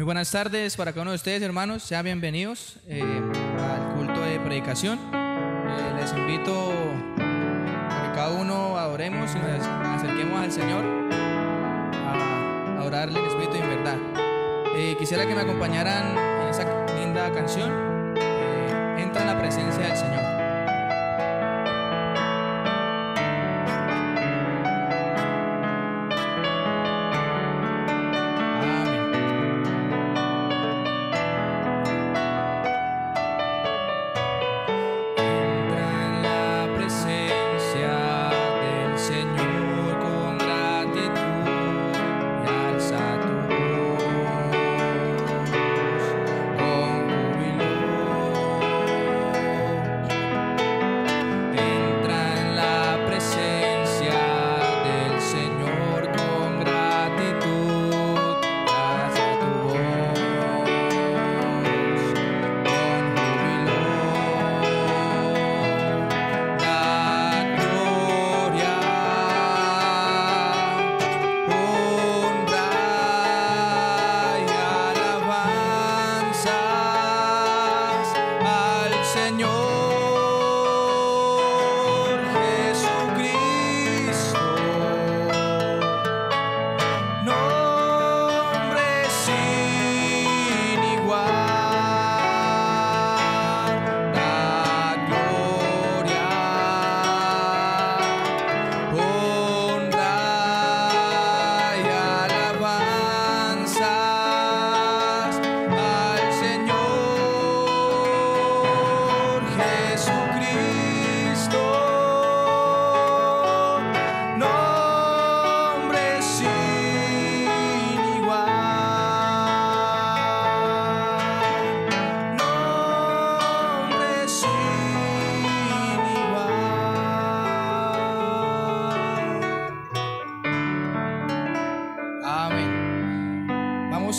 Muy buenas tardes para cada uno de ustedes, hermanos. Sean bienvenidos al culto de predicación. Les invito a que cada uno adoremos y nos acerquemos al Señor a adorarle en espíritu y en verdad. Quisiera que me acompañaran en esa linda canción. Entra en la presencia del Señor.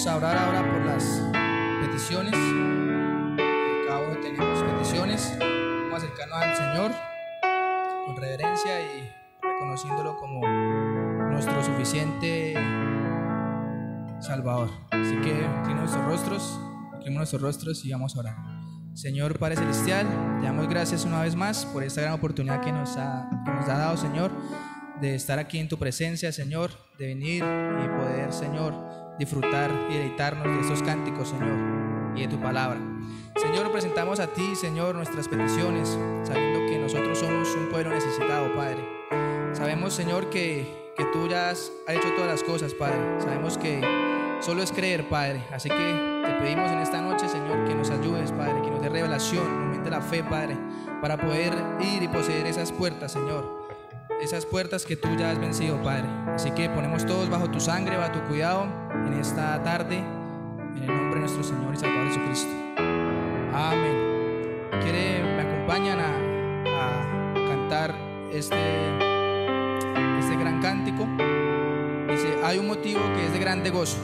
A orar ahora por las peticiones. Cada uno tenemos peticiones. Vamos a acercarnos al Señor con reverencia y reconociéndolo como nuestro suficiente Salvador. Así que inclinemos nuestros rostros y vamos a orar. Señor Padre Celestial, te damos gracias una vez más por esta gran oportunidad que nos ha dado, Señor, de estar aquí en tu presencia, Señor, de venir y poder, Señor, disfrutar y deleitarnos de estos cánticos, Señor, y de tu palabra. Señor, presentamos a ti, Señor, nuestras peticiones, sabiendo que nosotros somos un pueblo necesitado, Padre. Sabemos, Señor, que tú ya has hecho todas las cosas, Padre. Sabemos que solo es creer, Padre. Así que te pedimos en esta noche, Señor, que nos ayudes, Padre, que nos dé revelación, aumente la fe, Padre, para poder ir y poseer esas puertas, Señor. Esas puertas que tú ya has vencido, Padre. Así que ponemos todos bajo tu sangre, bajo tu cuidado en esta tarde, en el nombre de nuestro Señor y Salvador Jesucristo. Amén. Me acompañan a cantar este gran cántico. Dice: hay un motivo que es de grande gozo.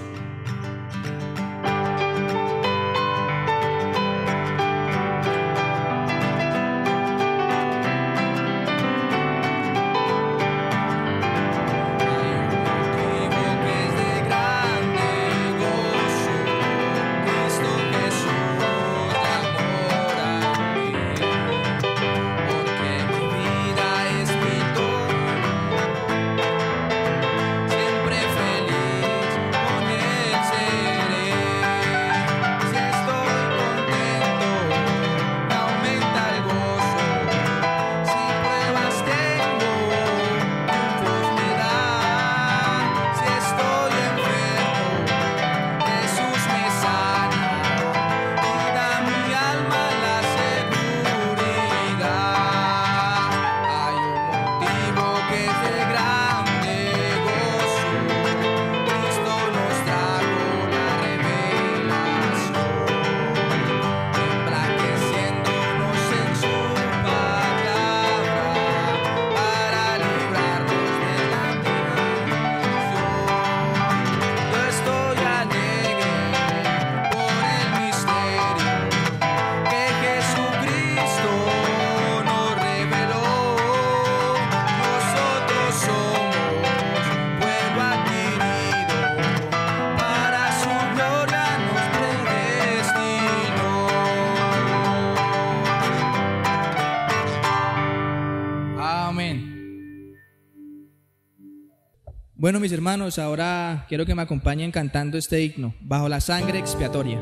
Nosotros Bueno, mis hermanos, ahora quiero que me acompañen cantando este himno, Bajo la sangre expiatoria.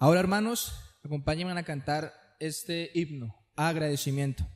Ahora, hermanos, acompáñenme a cantar este himno, agradecimiento.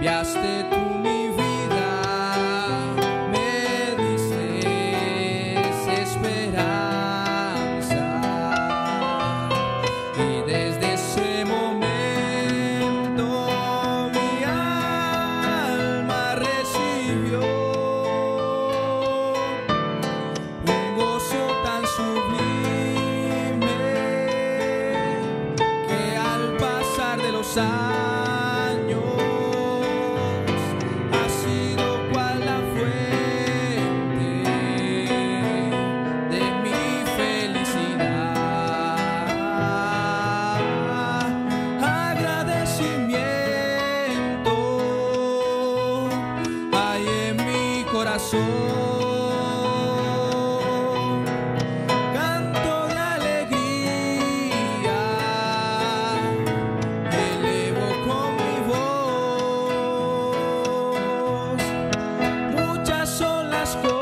Cambiaste tú mi vida, me dices esperanza, y desde ese momento mi alma recibió un gozo tan sublime que al pasar de los años canto de alegría, elevo con mi voz. Muchas son las cosas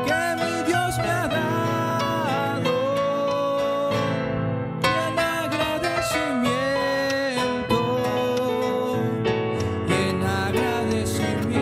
que mi Dios me ha dado, en agradecimiento.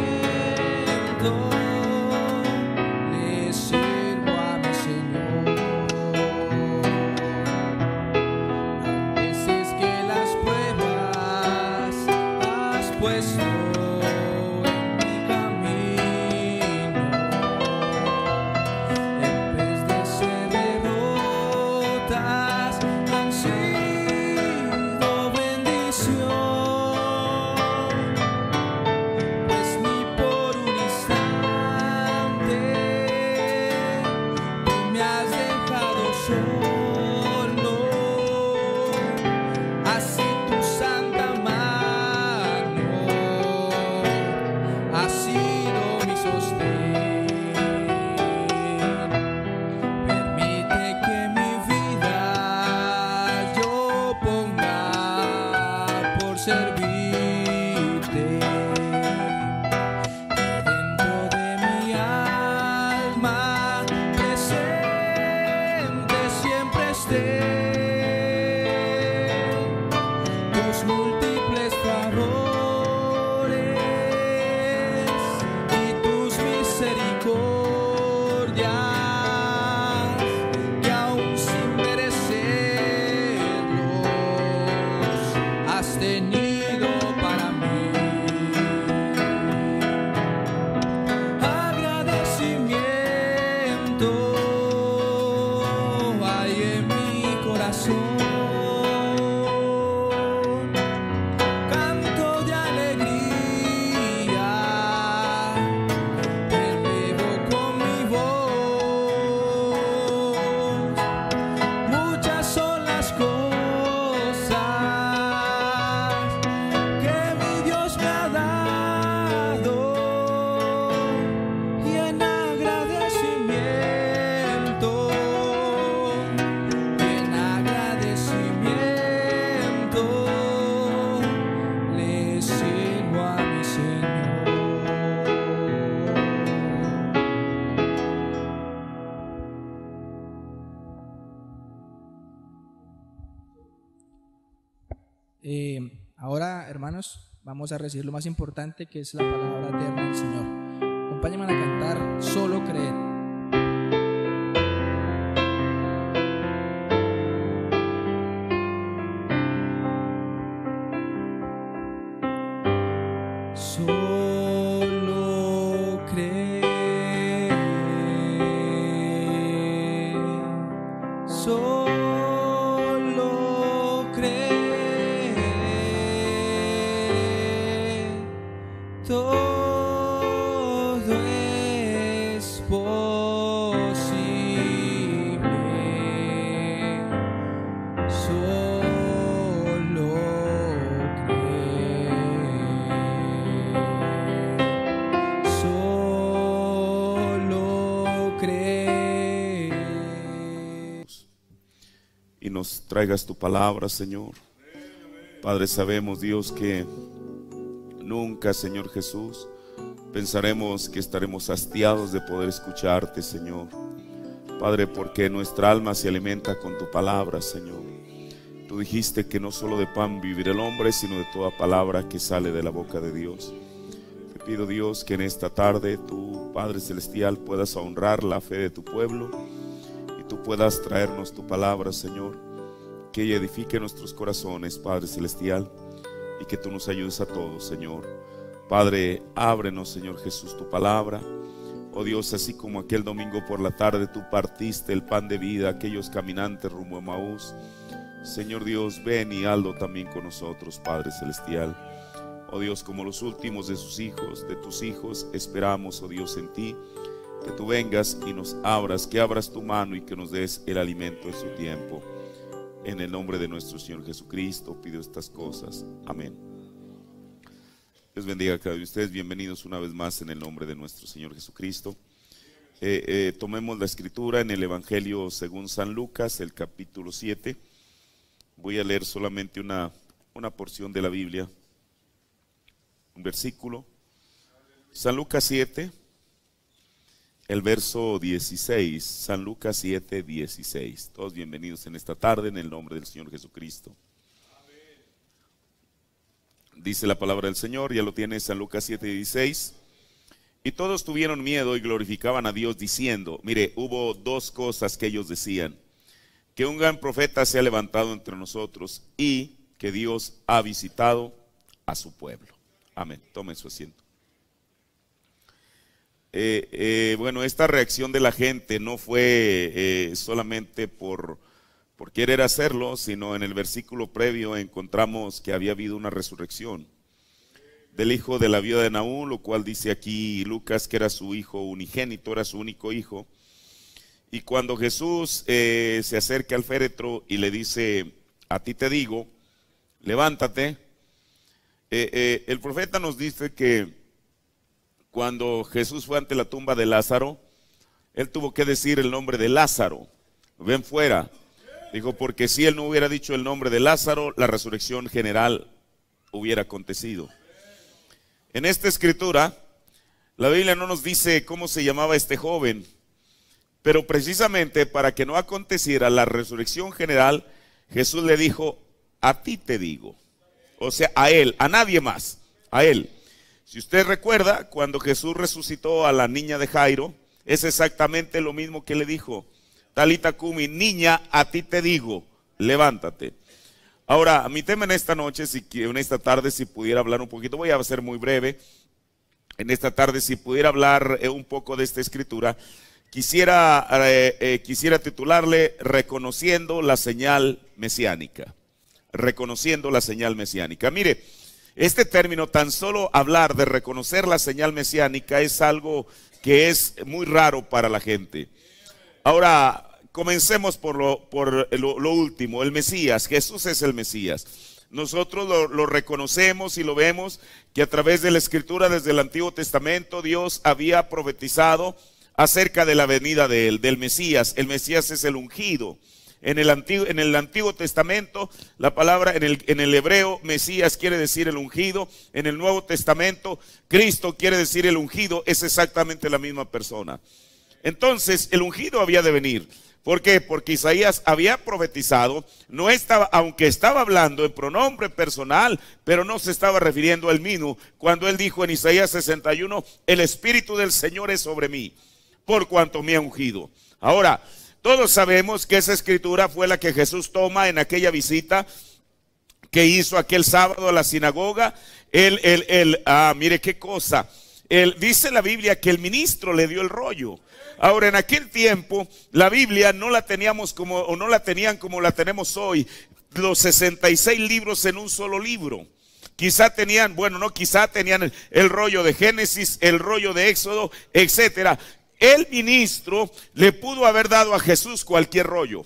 Ahora, hermanos, vamos a recibir lo más importante, que es la palabra eterna del Señor. Acompáñenme a cantar Solo Creer. Solo creer, solo creer, todo es posible. Solo y nos traigas tu palabra, Señor. Padre, sabemos, Dios, que nunca, Señor Jesús, pensaremos que estaremos hastiados de poder escucharte, Señor. Padre, porque nuestra alma se alimenta con tu palabra, Señor. Tú dijiste que no solo de pan vivirá el hombre, sino de toda palabra que sale de la boca de Dios. Te pido, Dios, que en esta tarde tú, Padre Celestial, puedas honrar la fe de tu pueblo y tú puedas traernos tu palabra, Señor, que ella edifique nuestros corazones, Padre Celestial, y que tú nos ayudes a todos, Señor. Padre, ábrenos, Señor Jesús, tu palabra. Oh Dios, así como aquel domingo por la tarde tú partiste el pan de vida a aquellos caminantes rumbo a Emaús, Señor Dios, ven y hazlo también con nosotros, Padre Celestial. Oh Dios, como los últimos de sus hijos, de tus hijos, esperamos, oh Dios, en ti, que tú vengas y nos abras, que abras tu mano y que nos des el alimento en su tiempo. En el nombre de nuestro Señor Jesucristo pido estas cosas. Amén. Dios bendiga a cada uno de ustedes. Bienvenidos una vez más en el nombre de nuestro Señor Jesucristo. Tomemos la escritura en el Evangelio según San Lucas, el capítulo 7. Voy a leer solamente una porción de la Biblia, un versículo. San Lucas 7, el verso 16. San Lucas 7, 16. Todos bienvenidos en esta tarde en el nombre del Señor Jesucristo. Dice la palabra del Señor, ya lo tiene San Lucas 7, 16. Y todos tuvieron miedo y glorificaban a Dios diciendo, mire, hubo dos cosas que ellos decían: que un gran profeta se ha levantado entre nosotros y que Dios ha visitado a su pueblo. Amén. Tomen su asiento. Bueno, esta reacción de la gente no fue solamente por querer hacerlo, sino en el versículo previo encontramos que había habido una resurrección del hijo de la viuda de Naúm, lo cual dice aquí Lucas que era su hijo unigénito, era su único hijo. Y cuando Jesús se acerca al féretro y le dice, a ti te digo, levántate, el profeta nos dice que cuando Jesús fue ante la tumba de Lázaro, él tuvo que decir el nombre de Lázaro. Ven fuera. Dijo, porque si él no hubiera dicho el nombre de Lázaro, la resurrección general hubiera acontecido. En esta escritura, la Biblia no nos dice cómo se llamaba este joven, pero precisamente para que no aconteciera la resurrección general, Jesús le dijo, a ti te digo. O sea, a él, a nadie más, a él. Si usted recuerda, cuando Jesús resucitó a la niña de Jairo, es exactamente lo mismo que le dijo. Talita cumi, niña, a ti te digo, levántate. Ahora, mi tema en esta noche, en esta tarde, si pudiera hablar un poquito, voy a ser muy breve. En esta tarde, si pudiera hablar un poco de esta escritura, quisiera titularle Reconociendo la señal mesiánica. Reconociendo la señal mesiánica. Mire, este término, tan solo hablar de reconocer la señal mesiánica, es algo que es muy raro para la gente. Ahora, comencemos por lo último, el Mesías. Jesús es el Mesías. Nosotros lo reconocemos y lo vemos que a través de la Escritura, desde el Antiguo Testamento, Dios había profetizado acerca de la venida de él, del Mesías. El Mesías es el ungido. En el Antiguo Testamento, la palabra en el hebreo, Mesías quiere decir el ungido. En el Nuevo Testamento, Cristo quiere decir el ungido. Es exactamente la misma persona. Entonces el ungido había de venir. ¿Por qué? Porque Isaías había profetizado, no estaba, aunque estaba hablando en pronombre personal, pero no se estaba refiriendo a él mismo, cuando él dijo en Isaías 61, el Espíritu del Señor es sobre mí, por cuanto me ha ungido. Ahora, todos sabemos que esa escritura fue la que Jesús toma en aquella visita que hizo aquel sábado a la sinagoga. Mire qué cosa, dice la Biblia que el ministro le dio el rollo. Ahora, en aquel tiempo la Biblia no la teníamos como, o no la tenían como la tenemos hoy, los 66 libros en un solo libro. Quizá tenían, bueno, no quizá, tenían el rollo de Génesis, el rollo de Éxodo, etcétera. El ministro le pudo haber dado a Jesús cualquier rollo.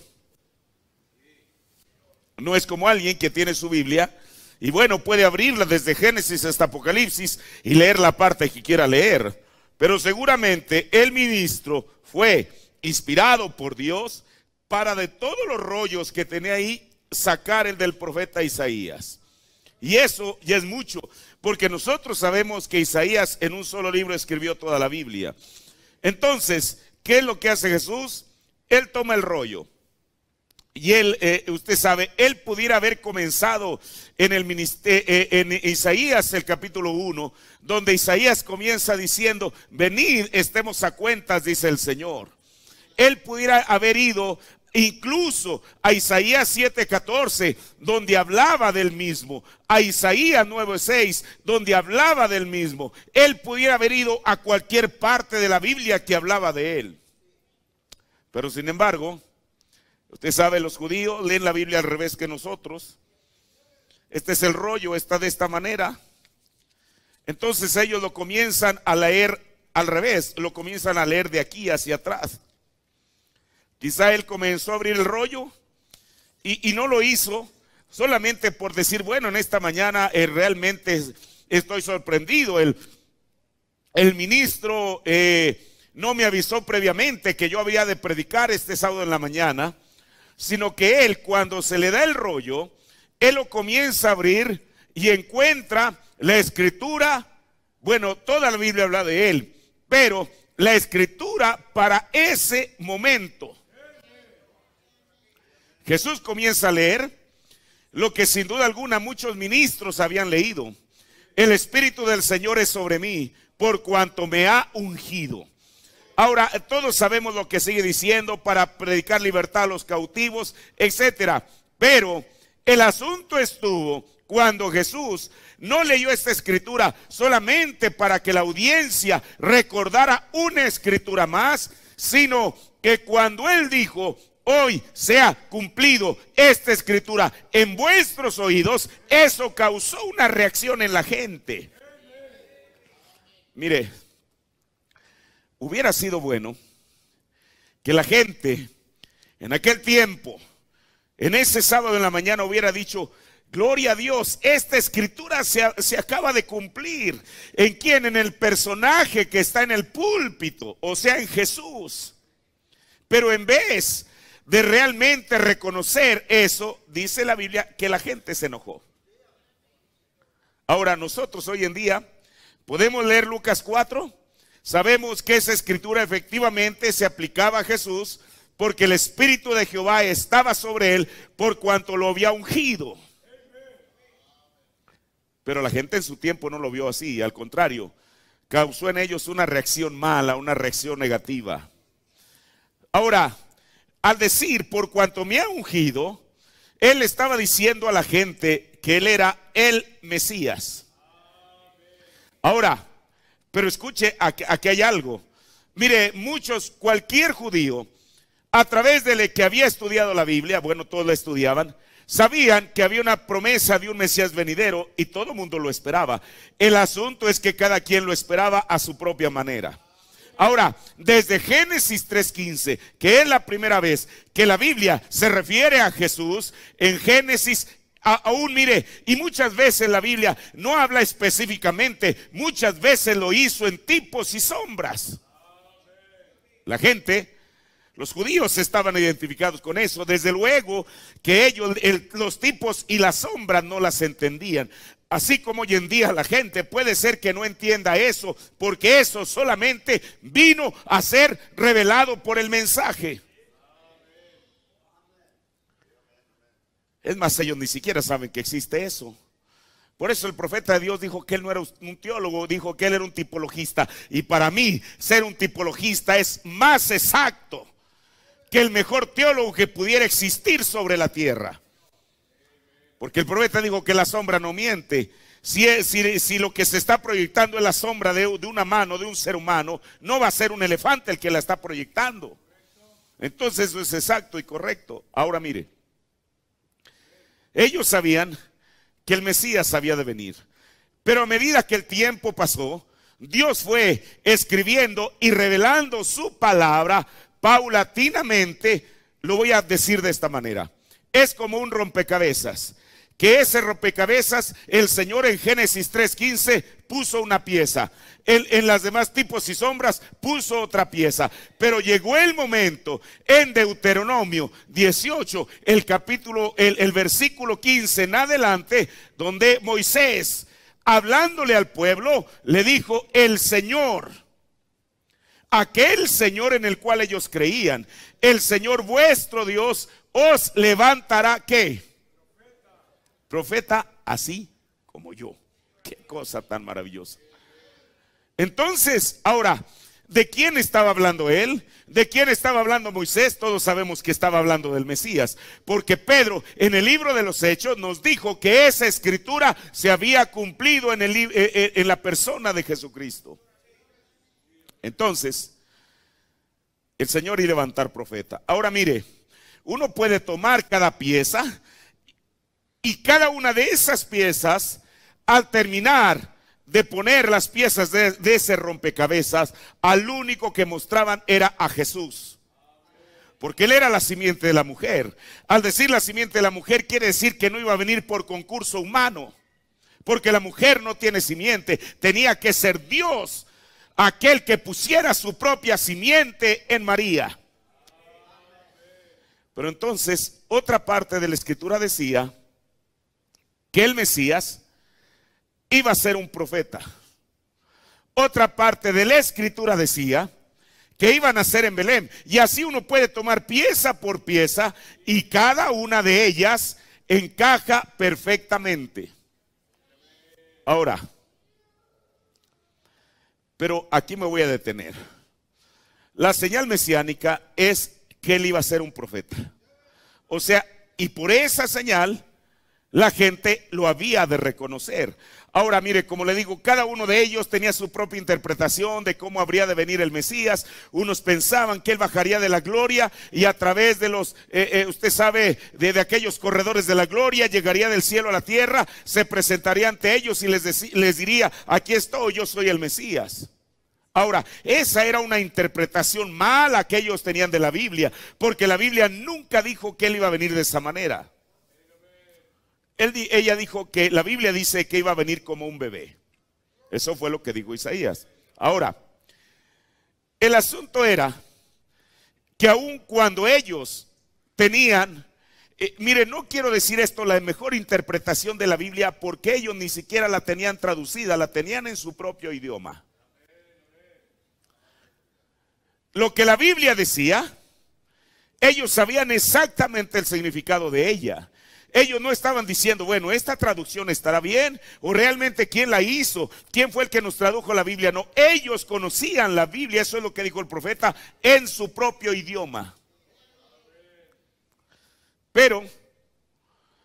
No es como alguien que tiene su Biblia y bueno, puede abrirla desde Génesis hasta Apocalipsis y leer la parte que quiera leer. Pero seguramente el ministro fue inspirado por Dios para de todos los rollos que tenía ahí sacar el del profeta Isaías. Y eso ya es mucho, porque nosotros sabemos que Isaías en un solo libro escribió toda la Biblia. Entonces, ¿qué es lo que hace Jesús? Él toma el rollo. Y él, usted sabe, él pudiera haber comenzado en Isaías el capítulo 1, donde Isaías comienza diciendo, venid, estemos a cuentas, dice el Señor. Él pudiera haber ido incluso a Isaías 7:14, donde hablaba del mismo, a Isaías 9:6, donde hablaba del mismo. Él pudiera haber ido a cualquier parte de la Biblia que hablaba de él. Pero sin embargo, usted sabe, los judíos leen la Biblia al revés que nosotros. Este es el rollo, está de esta manera. Entonces ellos lo comienzan a leer al revés, lo comienzan a leer de aquí hacia atrás. Quizá él comenzó a abrir el rollo y no lo hizo solamente por decir, bueno, en esta mañana realmente estoy sorprendido. El ministro no me avisó previamente que yo había de predicar este sábado en la mañana, sino que él, cuando se le da el rollo, él lo comienza a abrir y encuentra la escritura. Bueno, toda la Biblia habla de él, pero la escritura para ese momento. Jesús comienza a leer lo que sin duda alguna muchos ministros habían leído. El Espíritu del Señor es sobre mí, por cuanto me ha ungido. Ahora, todos sabemos lo que sigue diciendo, para predicar libertad a los cautivos, etcétera. Pero el asunto estuvo cuando Jesús no leyó esta escritura solamente para que la audiencia recordara una escritura más, sino que cuando él dijo, hoy se ha cumplido esta escritura en vuestros oídos, eso causó una reacción en la gente. Mire, hubiera sido bueno que la gente en aquel tiempo, en ese sábado en la mañana, hubiera dicho, gloria a Dios, esta escritura se acaba de cumplir. ¿En quién? En el personaje que está en el púlpito, o sea, en Jesús. Pero en vez de realmente reconocer eso, dice la Biblia que la gente se enojó. Ahora nosotros hoy en día podemos leer Lucas 4. Sabemos que esa escritura efectivamente se aplicaba a Jesús porque el Espíritu de Jehová estaba sobre él por cuanto lo había ungido. Pero la gente en su tiempo no lo vio así, al contrario, causó en ellos una reacción mala, una reacción negativa. Ahora, al decir por cuanto me ha ungido, él estaba diciendo a la gente que él era el Mesías. Ahora, pero escuche, aquí hay algo. Mire, cualquier judío, a través de el que había estudiado la Biblia, bueno, todos la estudiaban, sabían que había una promesa de un Mesías venidero y todo el mundo lo esperaba. El asunto es que cada quien lo esperaba a su propia manera. Ahora, desde Génesis 3:15, que es la primera vez que la Biblia se refiere a Jesús, en Génesis aún mire, y muchas veces la Biblia no habla específicamente, muchas veces lo hizo en tipos y sombras. La gente, los judíos estaban identificados con eso. Desde luego que ellos, los tipos y las sombras no las entendían. así como hoy en día la gente puede ser que no entienda eso, porque eso solamente vino a ser revelado por el mensaje. Es más, ellos ni siquiera saben que existe eso. Por eso el profeta de Dios dijo que él no era un teólogo, dijo que él era un tipologista. Y para mí, ser un tipologista es más exacto que el mejor teólogo que pudiera existir sobre la tierra. Porque el profeta dijo que la sombra no miente. Si lo que se está proyectando es la sombra de una mano, de un ser humano, no va a ser un elefante el que la está proyectando. Entonces eso es exacto y correcto. Ahora mire, ellos sabían que el Mesías había de venir, pero a medida que el tiempo pasó, Dios fue escribiendo y revelando su palabra paulatinamente. Lo voy a decir de esta manera: es como un rompecabezas, que ese rompecabezas el Señor en Génesis 3:15 puso una pieza, en las demás tipos y sombras puso otra pieza, pero llegó el momento en Deuteronomio 18, el versículo 15 en adelante, donde Moisés, hablándole al pueblo, le dijo: el Señor, aquel Señor en el cual ellos creían, el Señor vuestro Dios os levantará, ¿qué? Profeta así como yo. Qué cosa tan maravillosa. Entonces, ahora, ¿de quién estaba hablando él? ¿De quién estaba hablando Moisés? Todos sabemos que estaba hablando del Mesías, porque Pedro en el libro de los Hechos nos dijo que esa escritura se había cumplido en la persona de Jesucristo. Entonces, el Señor iba a levantar profeta. Ahora mire, uno puede tomar cada pieza, y cada una de esas piezas, al terminar de poner las piezas de ese rompecabezas, al único que mostraban era a Jesús. Porque él era la simiente de la mujer. Al decir la simiente de la mujer, quiere decir que no iba a venir por concurso humano, porque la mujer no tiene simiente. Tenía que ser Dios aquel que pusiera su propia simiente en María. Pero entonces, otra parte de la escritura decía que el Mesías iba a ser un profeta. Otra parte de la escritura decía que iban a ser en Belén. Y así uno puede tomar pieza por pieza y cada una de ellas encaja perfectamente. Ahora, pero aquí me voy a detener. La señal mesiánica es que él iba a ser un profeta. O sea, y por esa señal la gente lo había de reconocer. Ahora mire, como le digo, cada uno de ellos tenía su propia interpretación de cómo habría de venir el Mesías. Unos pensaban que él bajaría de la gloria y a través de los, usted sabe, de aquellos corredores de la gloria, llegaría del cielo a la tierra, se presentaría ante ellos y les diría: aquí estoy, yo soy el Mesías. Ahora, esa era una interpretación mala que ellos tenían de la Biblia, porque la Biblia nunca dijo que él iba a venir de esa manera. Ella dijo que la Biblia dice que iba a venir como un bebé. Eso fue lo que dijo Isaías. Ahora, el asunto era que aun cuando ellos tenían, mire, no quiero decir esto la mejor interpretación de la Biblia, porque ellos ni siquiera la tenían traducida, la tenían en su propio idioma. Lo que la Biblia decía, ellos sabían exactamente el significado de ella. Ellos no estaban diciendo: bueno, esta traducción estará bien, o realmente quién la hizo, quién fue el que nos tradujo la Biblia. No, ellos conocían la Biblia, eso es lo que dijo el profeta, en su propio idioma. Pero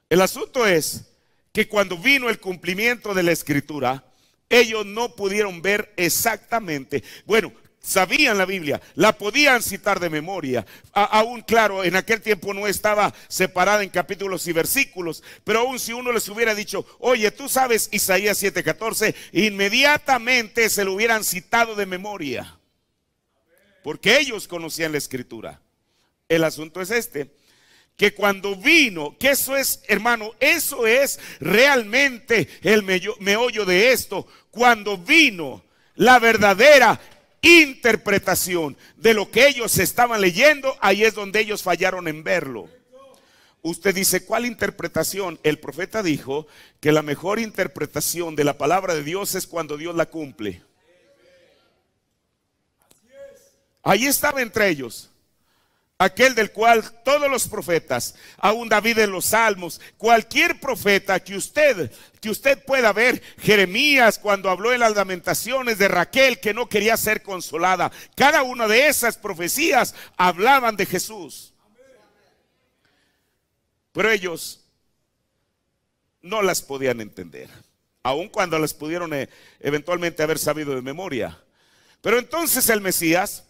el asunto es que cuando vino el cumplimiento de la escritura, ellos no pudieron ver exactamente. Bueno, sabían la Biblia, la podían citar de memoria. Aún claro, en aquel tiempo no estaba separada en capítulos y versículos, pero aún si uno les hubiera dicho: oye, tú sabes Isaías 7:14, inmediatamente se lo hubieran citado de memoria, porque ellos conocían la escritura. El asunto es este, que cuando vino, que eso es, hermano, eso es realmente el meollo de esto. Cuando vino la verdadera interpretación de lo que ellos estaban leyendo, ahí es donde ellos fallaron en verlo. Usted dice, ¿cuál interpretación? El profeta dijo que la mejor interpretación de la palabra de Dios es cuando Dios la cumple. Ahí estaba entre ellos aquel del cual todos los profetas, aún David en los Salmos, cualquier profeta que usted pueda ver, Jeremías cuando habló en las lamentaciones de Raquel que no quería ser consolada, cada una de esas profecías hablaban de Jesús. Pero ellos no las podían entender, aun cuando las pudieron eventualmente haber sabido de memoria. Pero entonces el Mesías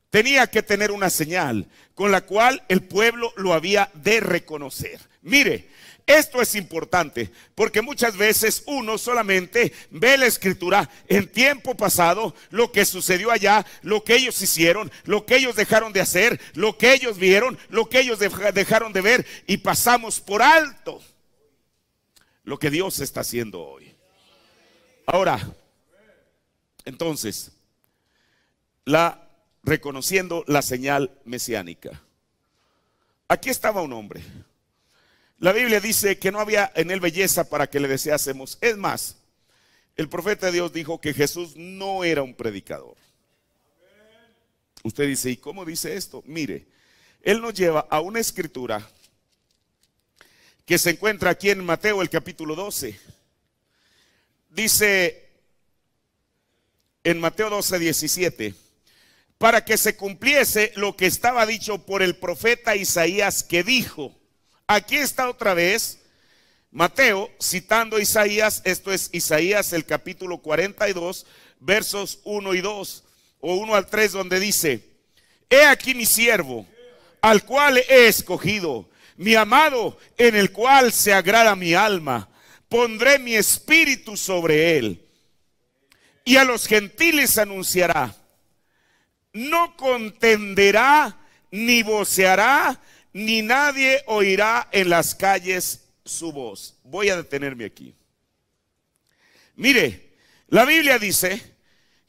tenía que tener una señal con la cual el pueblo lo había de reconocer. Mire, esto es importante porque muchas veces uno solamente ve la escritura en tiempo pasado, lo que sucedió allá, lo que ellos hicieron, lo que ellos dejaron de hacer, lo que ellos vieron, lo que ellos dejaron de ver, y pasamos por alto lo que Dios está haciendo hoy. Ahora, entonces, reconociendo la señal mesiánica. Aquí estaba un hombre. La Biblia dice que no había en él belleza para que le deseásemos. Es más, el profeta de Dios dijo que Jesús no era un predicador. Usted dice, ¿y cómo dice esto? Mire, él nos lleva a una escritura que se encuentra aquí en Mateo, el capítulo 12. Dice en Mateo 12, 17, para que se cumpliese lo que estaba dicho por el profeta Isaías, que dijo. Aquí está otra vez Mateo citando a Isaías. Esto es Isaías el capítulo 42 versos 1 y 2 o 1 al 3, donde dice: he aquí mi siervo, al cual he escogido, mi amado, en el cual se agrada mi alma. Pondré mi espíritu sobre él, y a los gentiles anunciará. No contenderá, ni voceará, ni nadie oirá en las calles su voz. Voy a detenerme aquí. Mire, la Biblia dice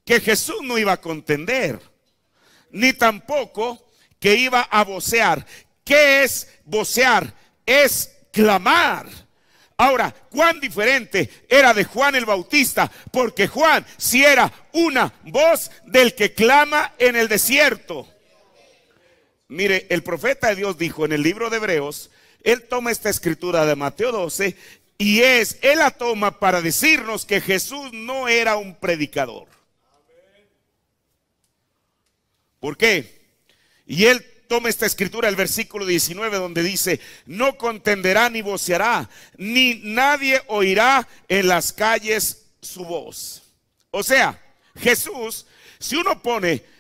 que Jesús no iba a contender, ni tampoco que iba a vocear. ¿Qué es vocear? Es clamar. Ahora, cuán diferente era de Juan el Bautista, porque Juan sí era una voz del que clama en el desierto. Mire, el profeta de Dios dijo en el libro de Hebreos, él toma esta escritura de Mateo 12 y él la toma para decirnos que Jesús no era un predicador. ¿Por qué? Y él toma esta escritura, el versículo 19, donde dice: no contenderá ni voceará, ni nadie oirá en las calles su voz. O sea, Jesús, si uno pone,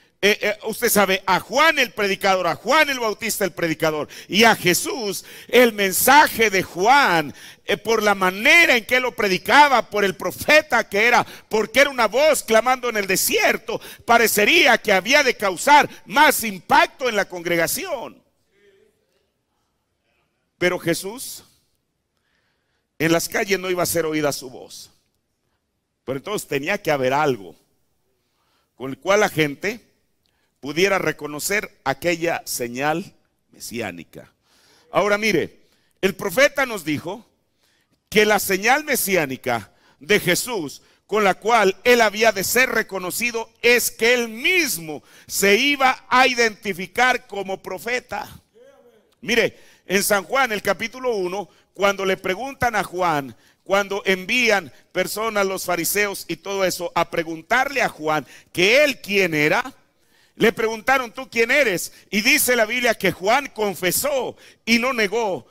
usted sabe, a Juan el predicador, a Juan el Bautista el predicador, y a Jesús, el mensaje de Juan, por la manera en que lo predicaba, por el profeta que era, porque era una voz clamando en el desierto, parecería que había de causar más impacto en la congregación. Pero Jesús, en las calles no iba a ser oída su voz. Pero entonces tenía que haber algo con el cual la gente pudiera reconocer aquella señal mesiánica. Ahora mire, el profeta nos dijo que la señal mesiánica de Jesús con la cual él había de ser reconocido es que él mismo se iba a identificar como profeta. Mire, en San Juan el capítulo 1, cuando le preguntan a Juan, cuando envían personas, los fariseos y todo eso, a preguntarle a Juan que él quién era, le preguntaron: ¿tú quién eres? Y dice la Biblia que Juan confesó y no negó.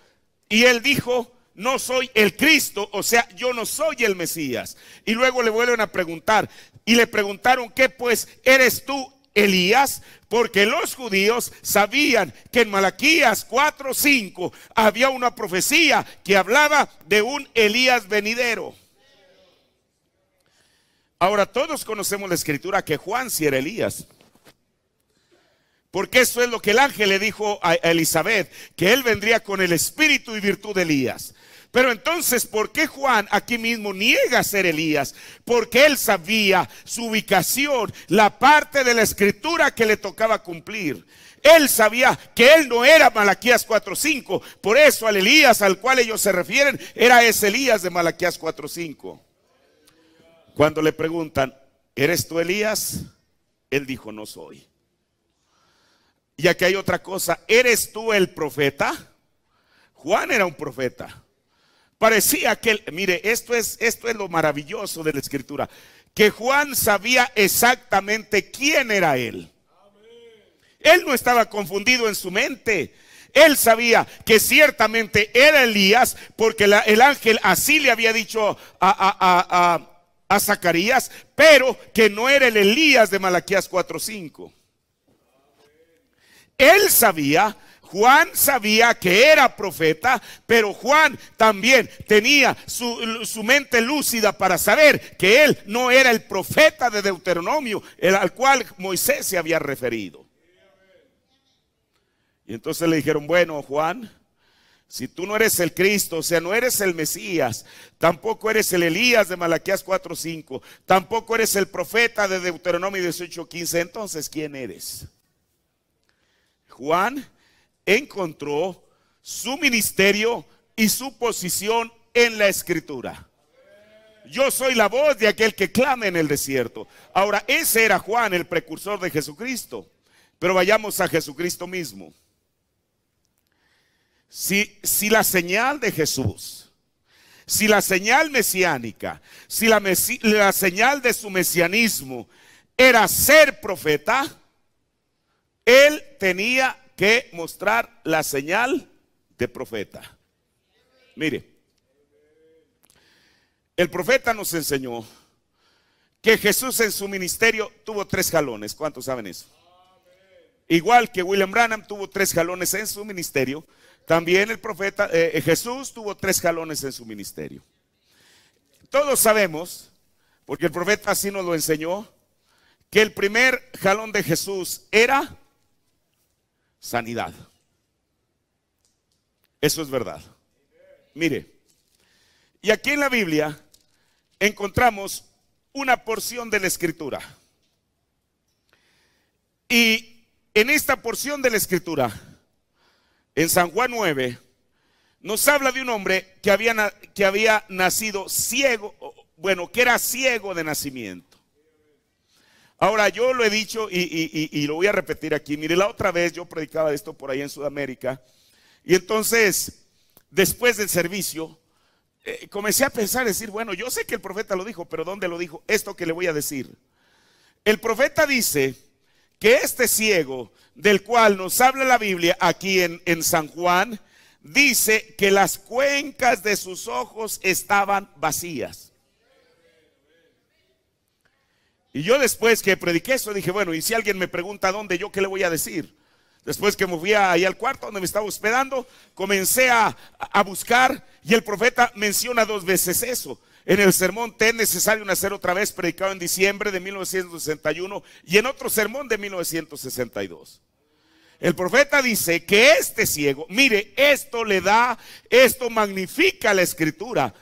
Y él dijo: no soy el Cristo, o sea, yo no soy el Mesías. Y luego le vuelven a preguntar y le preguntaron: ¿qué pues? ¿Eres tú Elías? Porque los judíos sabían que en Malaquías 4:5 había una profecía que hablaba de un Elías venidero. Ahora todos conocemos la escritura que Juan sí era Elías, porque eso es lo que el ángel le dijo a Elizabeth, que él vendría con el espíritu y virtud de Elías. Pero entonces, ¿por qué Juan aquí mismo niega ser Elías? Porque él sabía su ubicación, la parte de la escritura que le tocaba cumplir. Él sabía que él no era Malaquías 4:5. Por eso al Elías al cual ellos se refieren era ese Elías de Malaquías 4:5. Cuando le preguntan, ¿eres tú Elías? Él dijo, no soy. Y aquí hay otra cosa, ¿eres tú el profeta? Juan era un profeta. Parecía que él, mire, esto es lo maravilloso de la escritura, que Juan sabía exactamente quién era él. Él no estaba confundido en su mente. Él sabía que ciertamente era Elías, porque el ángel así le había dicho a Zacarías, pero que no era el Elías de Malaquías 4:5. Él sabía, Juan sabía que era profeta, pero Juan también tenía su mente lúcida para saber que él no era el profeta de Deuteronomio, al cual Moisés se había referido. Y entonces le dijeron, bueno, Juan, si tú no eres el Cristo, o sea, no eres el Mesías, tampoco eres el Elías de Malaquías 4:5, tampoco eres el profeta de Deuteronomio 18:15, entonces, ¿quién eres? Juan encontró su ministerio y su posición en la escritura. Yo soy la voz de aquel que clama en el desierto. Ahora, ese era Juan, el precursor de Jesucristo. Pero vayamos a Jesucristo mismo. Si la señal de Jesús, si la señal mesiánica, si la señal de su mesianismo era ser profeta, él tenía que mostrar la señal de profeta. Mire, el profeta nos enseñó que Jesús en su ministerio tuvo 3 jalones. ¿Cuántos saben eso? Igual que William Branham tuvo 3 jalones en su ministerio, también el profeta Jesús tuvo 3 jalones en su ministerio. Todos sabemos, porque el profeta así nos lo enseñó, que el primer jalón de Jesús era sanidad. Eso es verdad. Mire, y aquí en la Biblia encontramos una porción de la escritura. Y en esta porción de la escritura, en San Juan 9, nos habla de un hombre que había nacido ciego, bueno, que era ciego de nacimiento. Ahora, yo lo he dicho y lo voy a repetir aquí. Mire, la otra vez yo predicaba esto por ahí en Sudamérica. Y entonces, después del servicio, comencé a pensar, decir, bueno, yo sé que el profeta lo dijo, pero ¿dónde lo dijo? Esto que le voy a decir. El profeta dice que este ciego, del cual nos habla la Biblia aquí en San Juan, dice que las cuencas de sus ojos estaban vacías. Y yo después que prediqué eso dije, bueno, y si alguien me pregunta dónde, ¿yo qué le voy a decir? Después que me fui ahí al cuarto donde me estaba hospedando, comencé a buscar, y el profeta menciona 2 veces eso. En el sermón Te es necesario nacer otra vez, predicado en diciembre de 1961, y en otro sermón de 1962. El profeta dice que este ciego, mire, esto magnifica la escritura,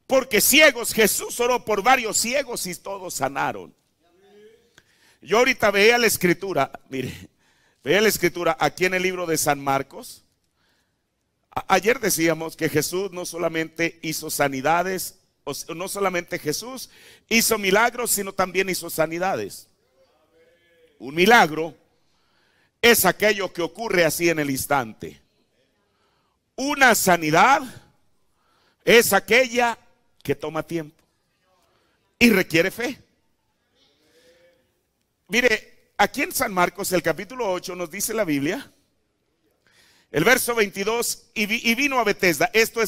porque ciegos, Jesús oró por varios ciegos y todos sanaron. Yo ahorita veía la escritura, mire, veía la escritura aquí en el libro de San Marcos. Ayer decíamos que Jesús no solamente hizo sanidades, no solamente Jesús hizo milagros, sino también hizo sanidades. Un milagro es aquello que ocurre así en el instante. Una sanidad es aquella que toma tiempo y requiere fe. Mire, aquí en San Marcos, el capítulo 8, nos dice la Biblia, el verso 22, y vino a Betesda. Esto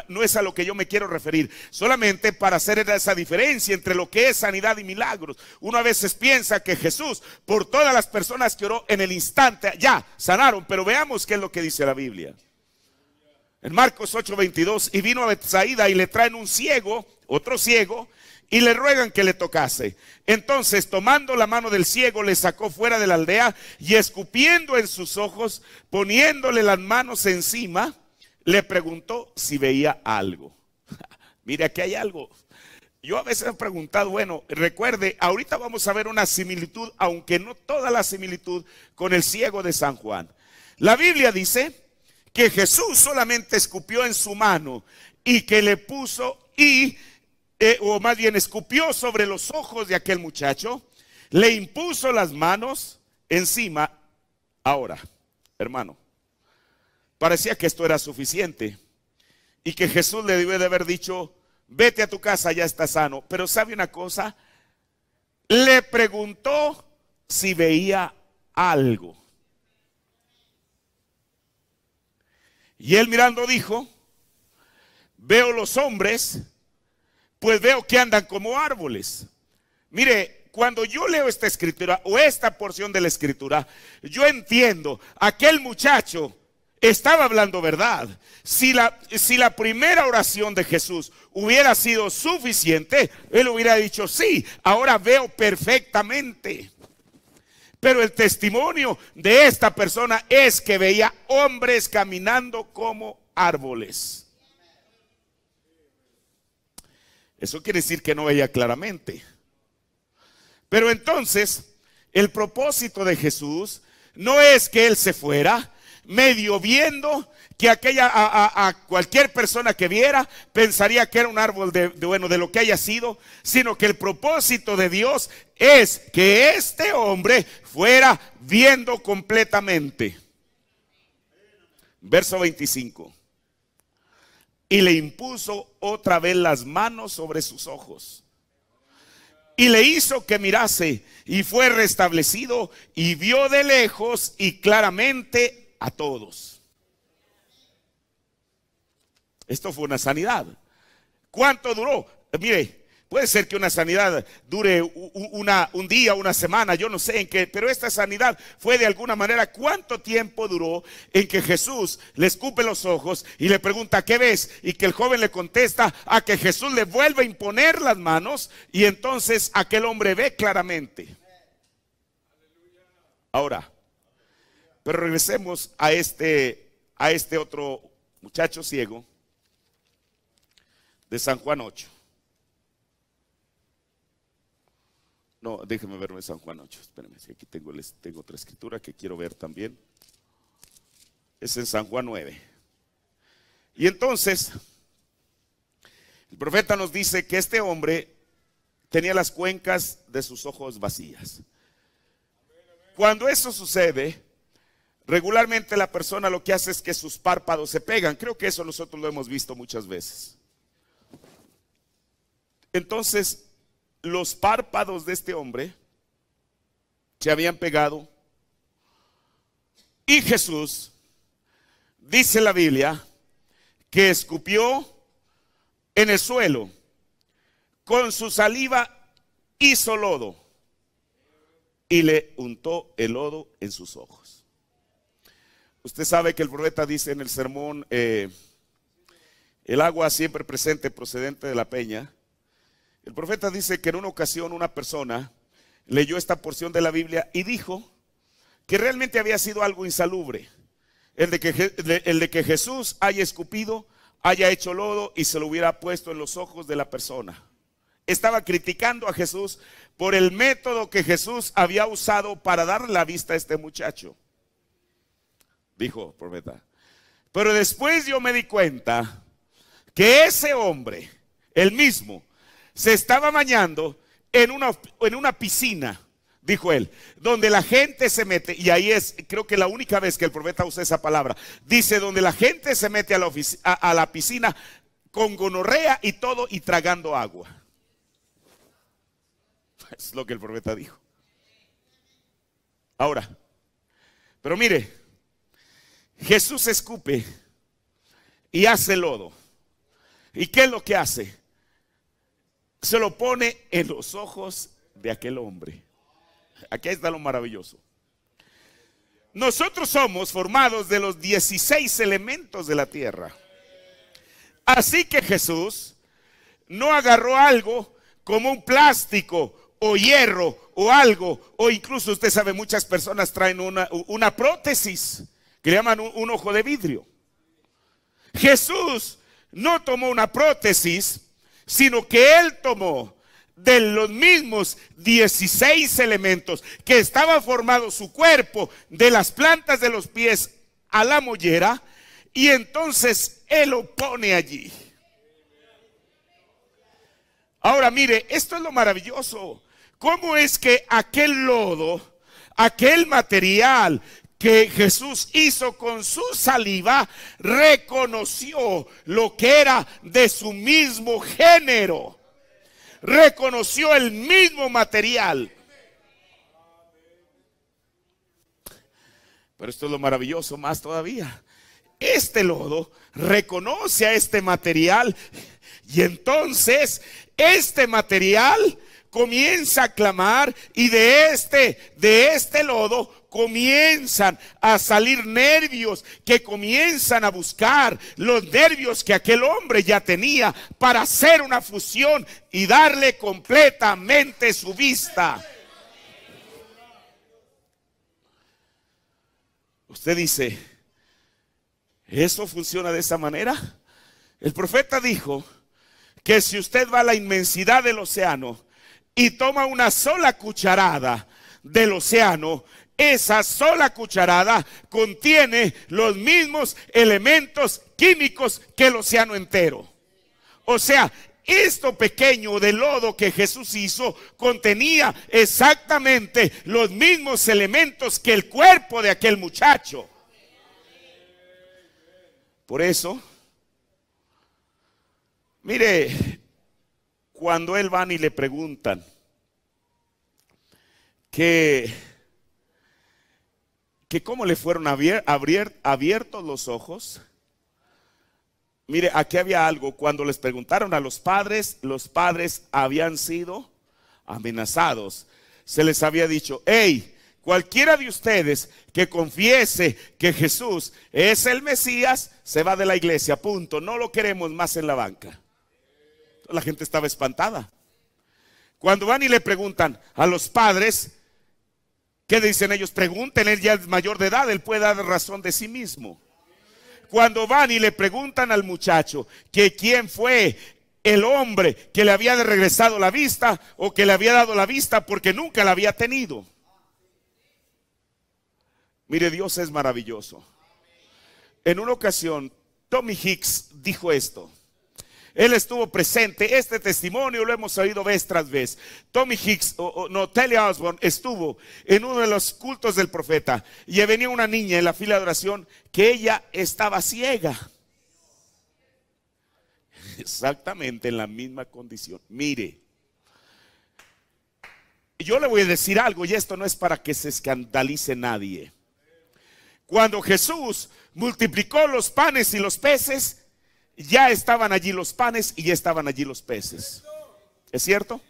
no es a lo que yo me quiero referir, solamente para hacer esa diferencia entre lo que es sanidad y milagros. Uno a veces piensa que Jesús, por todas las personas que oró en el instante, ya sanaron, pero veamos qué es lo que dice la Biblia. En Marcos 8:22, y vino a Betsaida y le traen un ciego, otro ciego, y le ruegan que le tocase. Entonces, tomando la mano del ciego, le sacó fuera de la aldea y escupiendo en sus ojos, poniéndole las manos encima, le preguntó si veía algo. Mire, aquí hay algo. Yo a veces he preguntado, bueno, recuerde, ahorita vamos a ver una similitud, aunque no toda la similitud, con el ciego de San Juan. La Biblia dice que Jesús solamente escupió en su mano y que le puso o más bien escupió sobre los ojos de aquel muchacho, le impuso las manos encima. Ahora, hermano, parecía que esto era suficiente y que Jesús le debió de haber dicho: vete a tu casa, ya está sano. Pero ¿sabe una cosa? Le preguntó si veía algo. Y él mirando dijo: veo los hombres, pues veo que andan como árboles. Mire, cuando yo leo esta escritura o esta porción de la escritura, yo entiendo, aquel muchacho estaba hablando verdad. Si la primera oración de Jesús hubiera sido suficiente, él hubiera dicho: sí, ahora veo perfectamente. Pero el testimonio de esta persona es que veía hombres caminando como árboles. Eso quiere decir que no veía claramente. Pero entonces, el propósito de Jesús no es que él se fuera medio viendo que a cualquier persona que viera pensaría que era un árbol de lo que haya sido, sino que el propósito de Dios es que este hombre fuera viendo completamente. Verso 25. Y le impuso otra vez las manos sobre sus ojos y le hizo que mirase, y fue restablecido y vio de lejos y claramente a todos. Esto fue una sanidad. ¿Cuánto duró? Mire, puede ser que una sanidad dure un día, una semana, yo no sé en qué, pero esta sanidad fue de alguna manera. ¿Cuánto tiempo duró en que Jesús le escupe los ojos y le pregunta: ¿qué ves? Y que el joven le contesta, a que Jesús le vuelve a imponer las manos y entonces aquel hombre ve claramente. Ahora, pero regresemos a este otro muchacho ciego de San Juan 8. No, déjeme verme San Juan 8. Espérenme, si aquí tengo otra escritura que quiero ver también. Es en San Juan 9. Y entonces, el profeta nos dice que este hombre tenía las cuencas de sus ojos vacías. Cuando eso sucede, regularmente la persona lo que hace es que sus párpados se pegan. Creo que eso nosotros lo hemos visto muchas veces. Entonces, los párpados de este hombre se habían pegado y Jesús, dice la Biblia, que escupió en el suelo, con su saliva hizo lodo y le untó el lodo en sus ojos. Usted sabe que el profeta dice en el sermón, el agua siempre presente procedente de la peña. El profeta dice que en una ocasión una persona leyó esta porción de la Biblia y dijo que realmente había sido algo insalubre el de que Jesús haya escupido, haya hecho lodo y se lo hubiera puesto en los ojos de la persona. Estaba criticando a Jesús por el método que Jesús había usado para darle la vista a este muchacho. Dijo el profeta. Pero después yo me di cuenta que ese hombre, el mismo, se estaba bañando en una piscina, dijo él, donde la gente se mete, y ahí es, creo que la única vez que el profeta usa esa palabra, dice donde la gente se mete a la piscina con gonorrea y todo y tragando agua. Es lo que el profeta dijo. Ahora, pero mire, Jesús escupe y hace lodo. ¿Y qué es lo que hace? Se lo pone en los ojos de aquel hombre. Aquí está lo maravilloso. Nosotros somos formados de los 16 elementos de la tierra. Así que Jesús no agarró algo como un plástico o hierro o algo, o incluso usted sabe, muchas personas traen una prótesis que le llaman un ojo de vidrio. Jesús no tomó una prótesis, sino que Él tomó de los mismos 16 elementos que estaba formado su cuerpo, de las plantas de los pies a la mollera, y entonces Él lo pone allí. Ahora mire, esto es lo maravilloso. ¿Cómo es que aquel lodo, aquel material que Jesús hizo con su saliva, reconoció lo que era de su mismo género? Reconoció el mismo material. Pero esto es lo maravilloso más todavía. Este lodo reconoce a este material, y entonces este material comienza a clamar, y de este lodo comienzan a salir nervios que comienzan a buscar los nervios que aquel hombre ya tenía para hacer una fusión y darle completamente su vista. Usted dice, ¿eso funciona de esa manera? El profeta dijo que si usted va a la inmensidad del océano y toma una sola cucharada del océano, esa sola cucharada contiene los mismos elementos químicos que el océano entero. O sea, esto pequeño de lodo que Jesús hizo contenía exactamente los mismos elementos que el cuerpo de aquel muchacho. Por eso, mire, cuando él van y le preguntan que cómo le fueron abiertos los ojos. Mire, aquí había algo. Cuando les preguntaron a los padres habían sido amenazados. Se les había dicho, hey, cualquiera de ustedes que confiese que Jesús es el Mesías, se va de la iglesia, punto. No lo queremos más en la banca. La gente estaba espantada. Cuando van y le preguntan a los padres, ¿qué dicen ellos? Pregunten, él ya es mayor de edad, él puede dar razón de sí mismo. Cuando van y le preguntan al muchacho que quién fue el hombre que le había regresado la vista o que le había dado la vista porque nunca la había tenido. Mire, Dios es maravilloso. En una ocasión, Tommy Hicks dijo esto. Él estuvo presente, este testimonio lo hemos oído vez tras vez. Tommy Hicks, Telly Osborne, estuvo en uno de los cultos del profeta y venía una niña en la fila de oración que ella estaba ciega. Exactamente en la misma condición. Mire, yo le voy a decir algo y esto no es para que se escandalice nadie. Cuando Jesús multiplicó los panes y los peces, ya estaban allí los panes y ya estaban allí los peces. ¿Es cierto?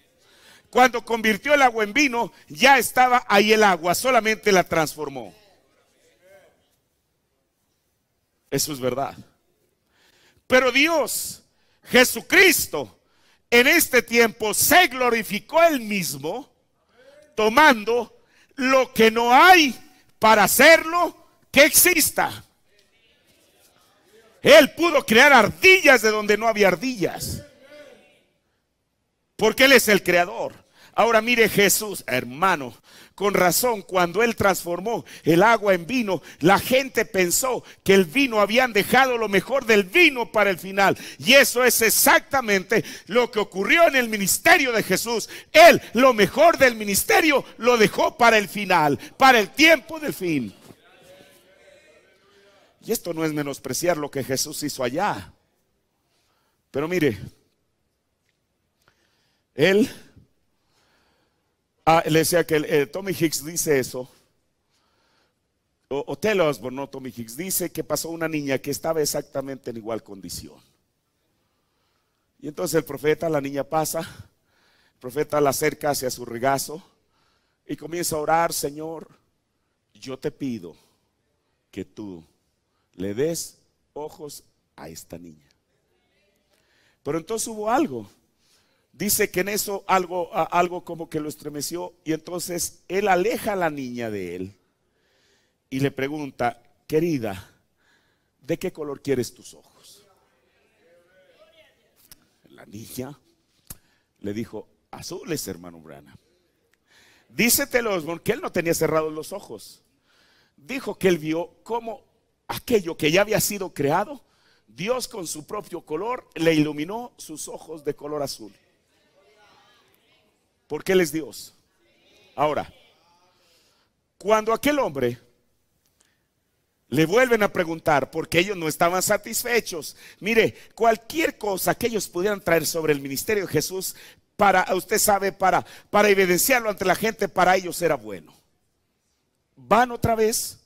Cuando convirtió el agua en vino, ya estaba ahí el agua, solamente la transformó. Eso es verdad. Pero Dios, Jesucristo, en este tiempo se glorificó Él mismo, tomando lo que no hay para hacerlo que exista. Él pudo crear ardillas de donde no había ardillas, porque Él es el creador. Ahora mire Jesús, hermano, con razón cuando Él transformó el agua en vino, la gente pensó que el vino, habían dejado lo mejor del vino para el final. Y eso es exactamente lo que ocurrió en el ministerio de Jesús. Él, lo mejor del ministerio, lo dejó para el final, para el tiempo del fin. Y esto no es menospreciar lo que Jesús hizo allá. Pero mire, él le decía que Tommy Hicks dice eso. O Telly Osborne, no Tommy Hicks, dice que pasó una niña que estaba exactamente en igual condición. Y entonces el profeta, la niña pasa, el profeta la acerca hacia su regazo y comienza a orar: Señor, yo te pido que tú le des ojos a esta niña. Pero entonces hubo algo. Dice que en eso algo como que lo estremeció, y entonces él aleja a la niña de él y le pregunta: querida, ¿de qué color quieres tus ojos? la niña le dijo, azules, hermano Branham. Dice T.L. Osborne que él no tenía cerrados los ojos. Dijo que él vio cómo aquello que ya había sido creado, Dios con su propio color le iluminó sus ojos de color azul. Porque Él es Dios. Ahora, cuando aquel hombre le vuelven a preguntar, porque ellos no estaban satisfechos. Mire, cualquier cosa que ellos pudieran traer sobre el ministerio de Jesús, usted sabe, para evidenciarlo ante la gente, para ellos era bueno. Van otra vez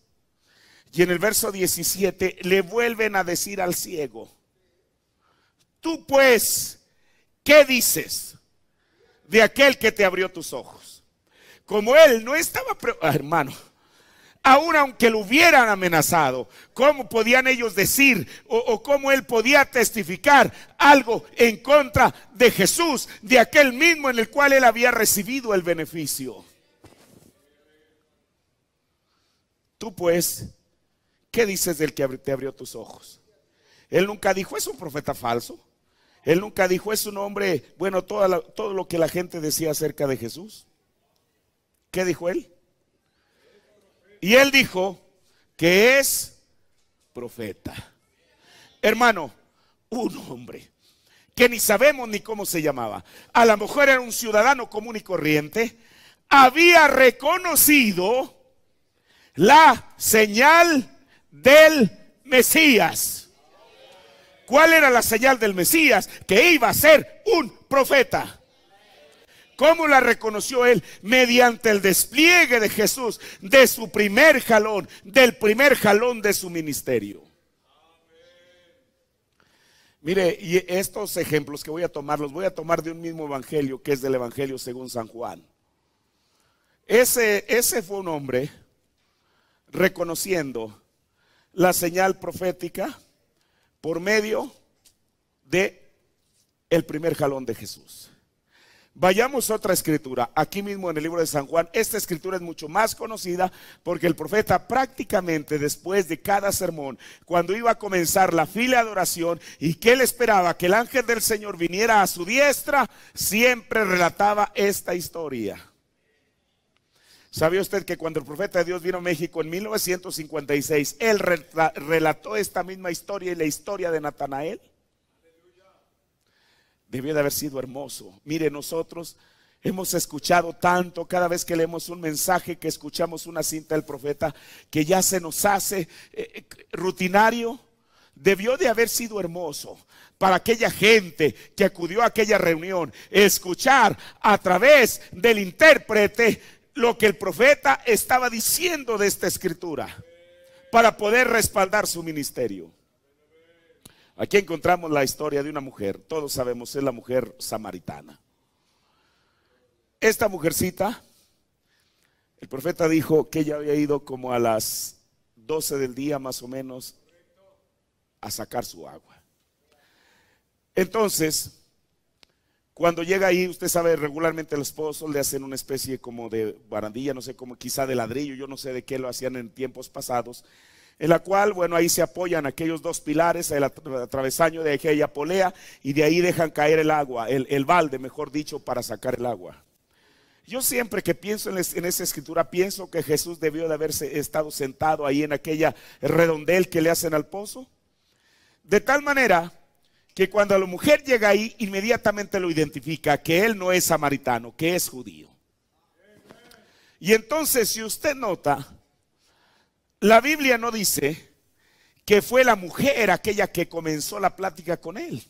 y en el verso 17 le vuelven a decir al ciego, tú pues, ¿qué dices de aquel que te abrió tus ojos? Como él no estaba, hermano, aún aunque lo hubieran amenazado, ¿cómo podían ellos decir o cómo él podía testificar algo en contra de Jesús, de aquel mismo en el cual él había recibido el beneficio? Tú pues, ¿qué dices del que te abrió tus ojos? Él nunca dijo, es un profeta falso. Él nunca dijo, es un hombre, bueno, todo lo que la gente decía acerca de Jesús. ¿Qué dijo él? Y él dijo que es profeta. Hermano, un hombre que ni sabemos ni cómo se llamaba, a lo mejor era un ciudadano común y corriente, había reconocido la señal del Mesías. ¿Cuál era la señal del Mesías? Que iba a ser un profeta. ¿Cómo la reconoció él? Mediante el despliegue de Jesús, de su primer jalón, del primer jalón de su ministerio. Mire, y estos ejemplos que voy a tomar, los voy a tomar de un mismo evangelio, que es del evangelio según San Juan. Ese fue un hombre reconociendo la señal profética por medio de el primer jalón de Jesús. Vayamos a otra escritura, aquí mismo en el libro de San Juan. Esta escritura es mucho más conocida porque el profeta prácticamente después de cada sermón, cuando iba a comenzar la fila de adoración y que él esperaba que el ángel del Señor viniera a su diestra, siempre relataba esta historia. ¿Sabía usted que cuando el profeta de Dios vino a México en 1956, él relató esta misma historia y la historia de Natanael? Debió de haber sido hermoso. Mire, nosotros hemos escuchado tanto cada vez que leemos un mensaje, que escuchamos una cinta del profeta, que ya se nos hace rutinario. Debió de haber sido hermoso para aquella gente que acudió a aquella reunión, escuchar a través del intérprete lo que el profeta estaba diciendo de esta escritura, para poder respaldar su ministerio. Aquí encontramos la historia de una mujer, todos sabemos, es la mujer samaritana. Esta mujercita, el profeta dijo que ella había ido como a las 12 del día más o menos a sacar su agua. Entonces, cuando llega ahí, usted sabe, regularmente los pozos le hacen una especie como de barandilla, no sé, como quizá de ladrillo, yo no sé de qué lo hacían en tiempos pasados, en la cual, bueno, ahí se apoyan aquellos dos pilares, el travesaño de aquella polea, y de ahí dejan caer el agua, el balde, mejor dicho, para sacar el agua. Yo siempre que pienso en esa escritura, pienso que Jesús debió de haberse estado sentado ahí en aquella redondel que le hacen al pozo, de tal manera que cuando la mujer llega ahí, inmediatamente lo identifica, que él no es samaritano, que es judío. Y entonces, si usted nota, la Biblia no dice que fue la mujer aquella que comenzó la plática con él,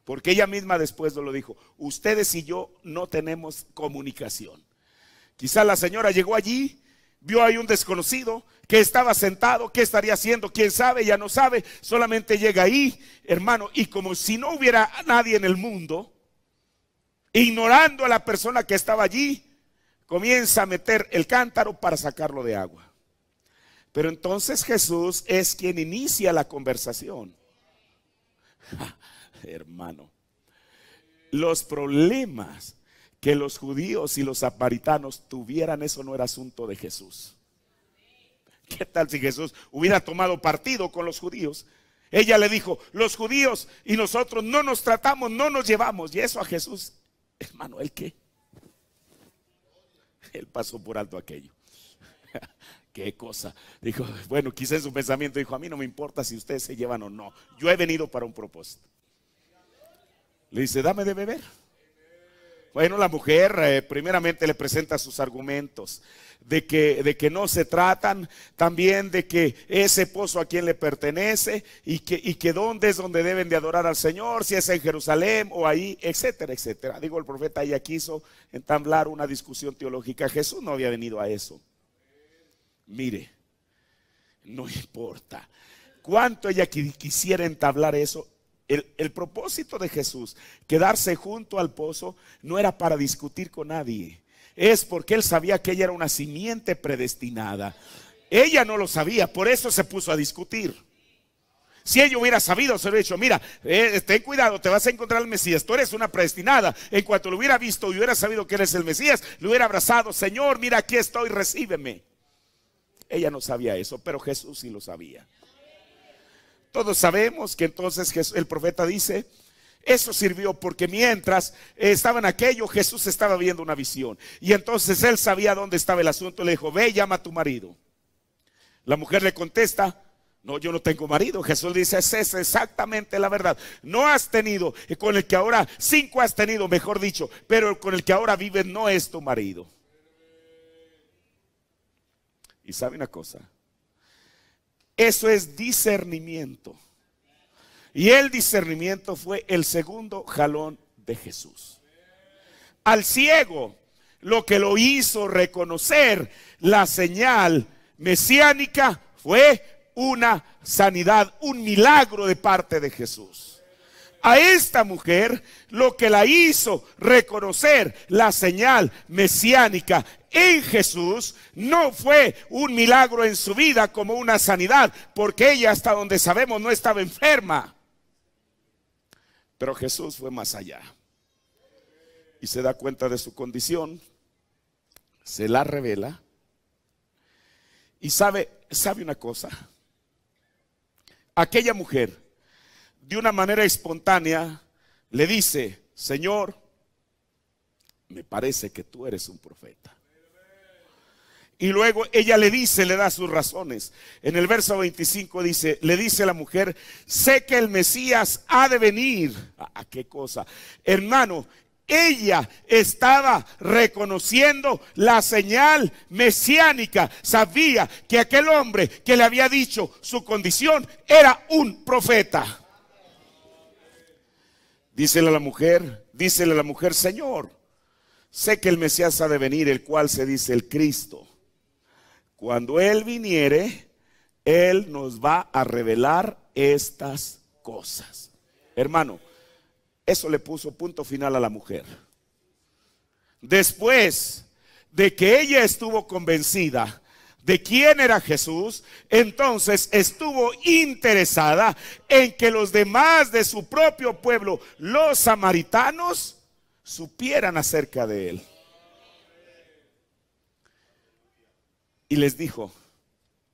porque ella misma después lo dijo: ustedes y yo no tenemos comunicación. Quizá la señora llegó allí, vio ahí un desconocido que estaba sentado, ¿qué estaría haciendo? ¿Quién sabe? Ya no sabe, solamente llega ahí, hermano, y como si no hubiera nadie en el mundo, ignorando a la persona que estaba allí, comienza a meter el cántaro para sacarlo de agua. Pero entonces Jesús es quien inicia la conversación. Hermano, los problemas que los judíos y los samaritanos tuvieran, eso no era asunto de Jesús. ¿Qué tal si Jesús hubiera tomado partido con los judíos? Ella le dijo, los judíos y nosotros no nos tratamos, no nos llevamos. Y eso a Jesús, hermano, ¿el qué? Él pasó por alto aquello. Qué cosa. Dijo, bueno, quizá en su pensamiento dijo, a mí no me importa si ustedes se llevan o no. Yo he venido para un propósito. Le dice, dame de beber. Bueno, la mujer primeramente le presenta sus argumentos de que no se tratan, también de que ese pozo a quién le pertenece y que dónde es donde deben de adorar al Señor, si es en Jerusalén o ahí, etcétera, etcétera. Digo, el profeta ella quiso entablar una discusión teológica. Jesús no había venido a eso. Mire, no importa cuánto ella quisiera entablar eso. El propósito de Jesús, quedarse junto al pozo, no era para discutir con nadie. Es porque él sabía que ella era una simiente predestinada. Ella no lo sabía, por eso se puso a discutir. Si ella hubiera sabido, se hubiera dicho, mira, ten cuidado, te vas a encontrar al Mesías, tú eres una predestinada. En cuanto lo hubiera visto y hubiera sabido que eres el Mesías, lo hubiera abrazado, Señor, mira, aquí estoy, recíbeme. Ella no sabía eso, pero Jesús sí lo sabía. Todos sabemos que entonces el profeta dice, eso sirvió porque mientras estaba en aquello, Jesús estaba viendo una visión. Y entonces él sabía dónde estaba el asunto. Le dijo, ve y llama a tu marido. La mujer le contesta, no, yo no tengo marido. Jesús dice, esa es exactamente la verdad. No has tenido, con el que ahora, 5 has tenido, mejor dicho, pero con el que ahora vives no es tu marido. Y sabe una cosa, eso es discernimiento. Y el discernimiento fue el segundo jalón de Jesús. Al ciego, lo que lo hizo reconocer la señal mesiánica fue una sanidad, un milagro de parte de Jesús. A esta mujer, lo que la hizo reconocer la señal mesiánica en Jesús, no fue un milagro en su vida como una sanidad, porque ella, hasta donde sabemos, no estaba enferma. Pero Jesús fue más allá y se da cuenta de su condición, se la revela y sabe una cosa. Aquella mujer, de una manera espontánea, le dice, Señor, me parece que tú eres un profeta. Y luego ella le dice, le da sus razones. En el verso 25 dice, le dice la mujer, sé que el Mesías ha de venir. ¿A qué cosa? Hermano, ella estaba reconociendo la señal mesiánica. Sabía que aquel hombre que le había dicho su condición era un profeta. Dícele a la mujer, Señor, sé que el Mesías ha de venir, el cual se dice el Cristo. Cuando Él viniere, Él nos va a revelar estas cosas. Hermano, eso le puso punto final a la mujer. Después de que ella estuvo convencida de quién era Jesús, entonces estuvo interesada en que los demás de su propio pueblo, los samaritanos, supieran acerca de él. Y les dijo,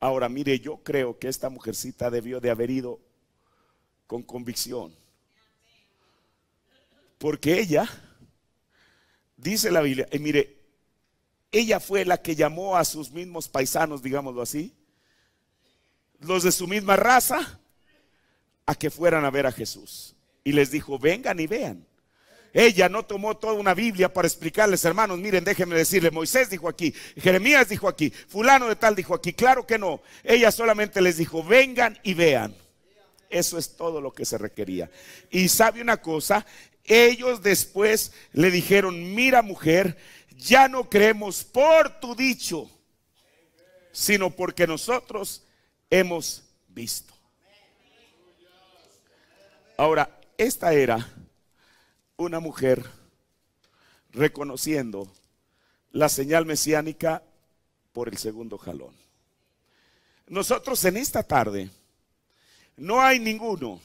ahora mire, yo creo que esta mujercita debió de haber ido con convicción, porque ella, dice la Biblia, y mire, ella fue la que llamó a sus mismos paisanos, digámoslo así, los de su misma raza, a que fueran a ver a Jesús. Y les dijo, vengan y vean. Ella no tomó toda una Biblia para explicarles, hermanos, miren, déjenme decirles, Moisés dijo aquí, Jeremías dijo aquí, fulano de tal dijo aquí. Claro que no. Ella solamente les dijo, vengan y vean. Eso es todo lo que se requería. Y sabe una cosa, ellos después le dijeron, mira mujer, ya no creemos por tu dicho, sino porque nosotros hemos visto. Ahora, esta era una mujer reconociendo la señal mesiánica por el segundo jalón. Nosotros en esta tarde no hay ninguno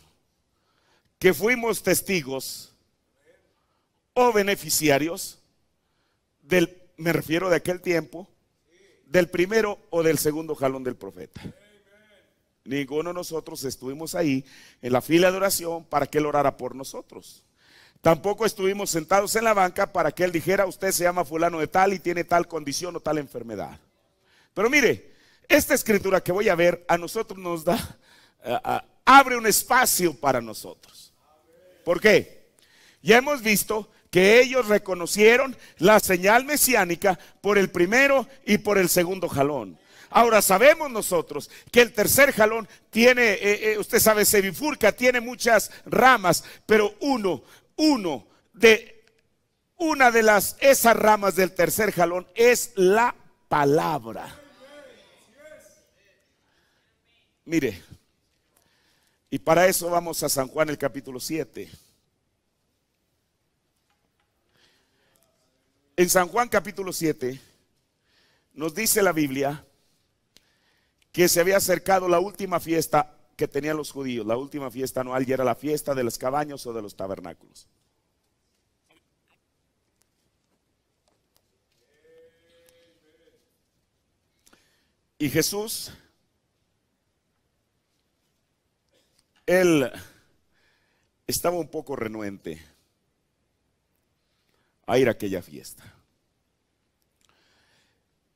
que fuimos testigos o beneficiarios del, me refiero de aquel tiempo, del primero o del segundo jalón del profeta. Ninguno de nosotros estuvimos ahí en la fila de oración para que Él orara por nosotros. Tampoco estuvimos sentados en la banca para que Él dijera: usted se llama fulano de tal y tiene tal condición o tal enfermedad. Pero mire, esta escritura que voy a ver a nosotros nos da, abre un espacio para nosotros. ¿Por qué? Ya hemos visto que ellos reconocieron la señal mesiánica por el primero y por el segundo jalón. Ahora sabemos nosotros que el tercer jalón tiene, usted sabe, se bifurca, tiene muchas ramas, pero una de esas ramas del tercer jalón es la palabra. Mire, y para eso vamos a San Juan el capítulo 7. En San Juan capítulo 7 nos dice la Biblia que se había acercado la última fiesta que tenían los judíos, la última fiesta anual, y era la fiesta de las cabañas o de los tabernáculos. Y Jesús, Él estaba un poco renuente a ir a aquella fiesta.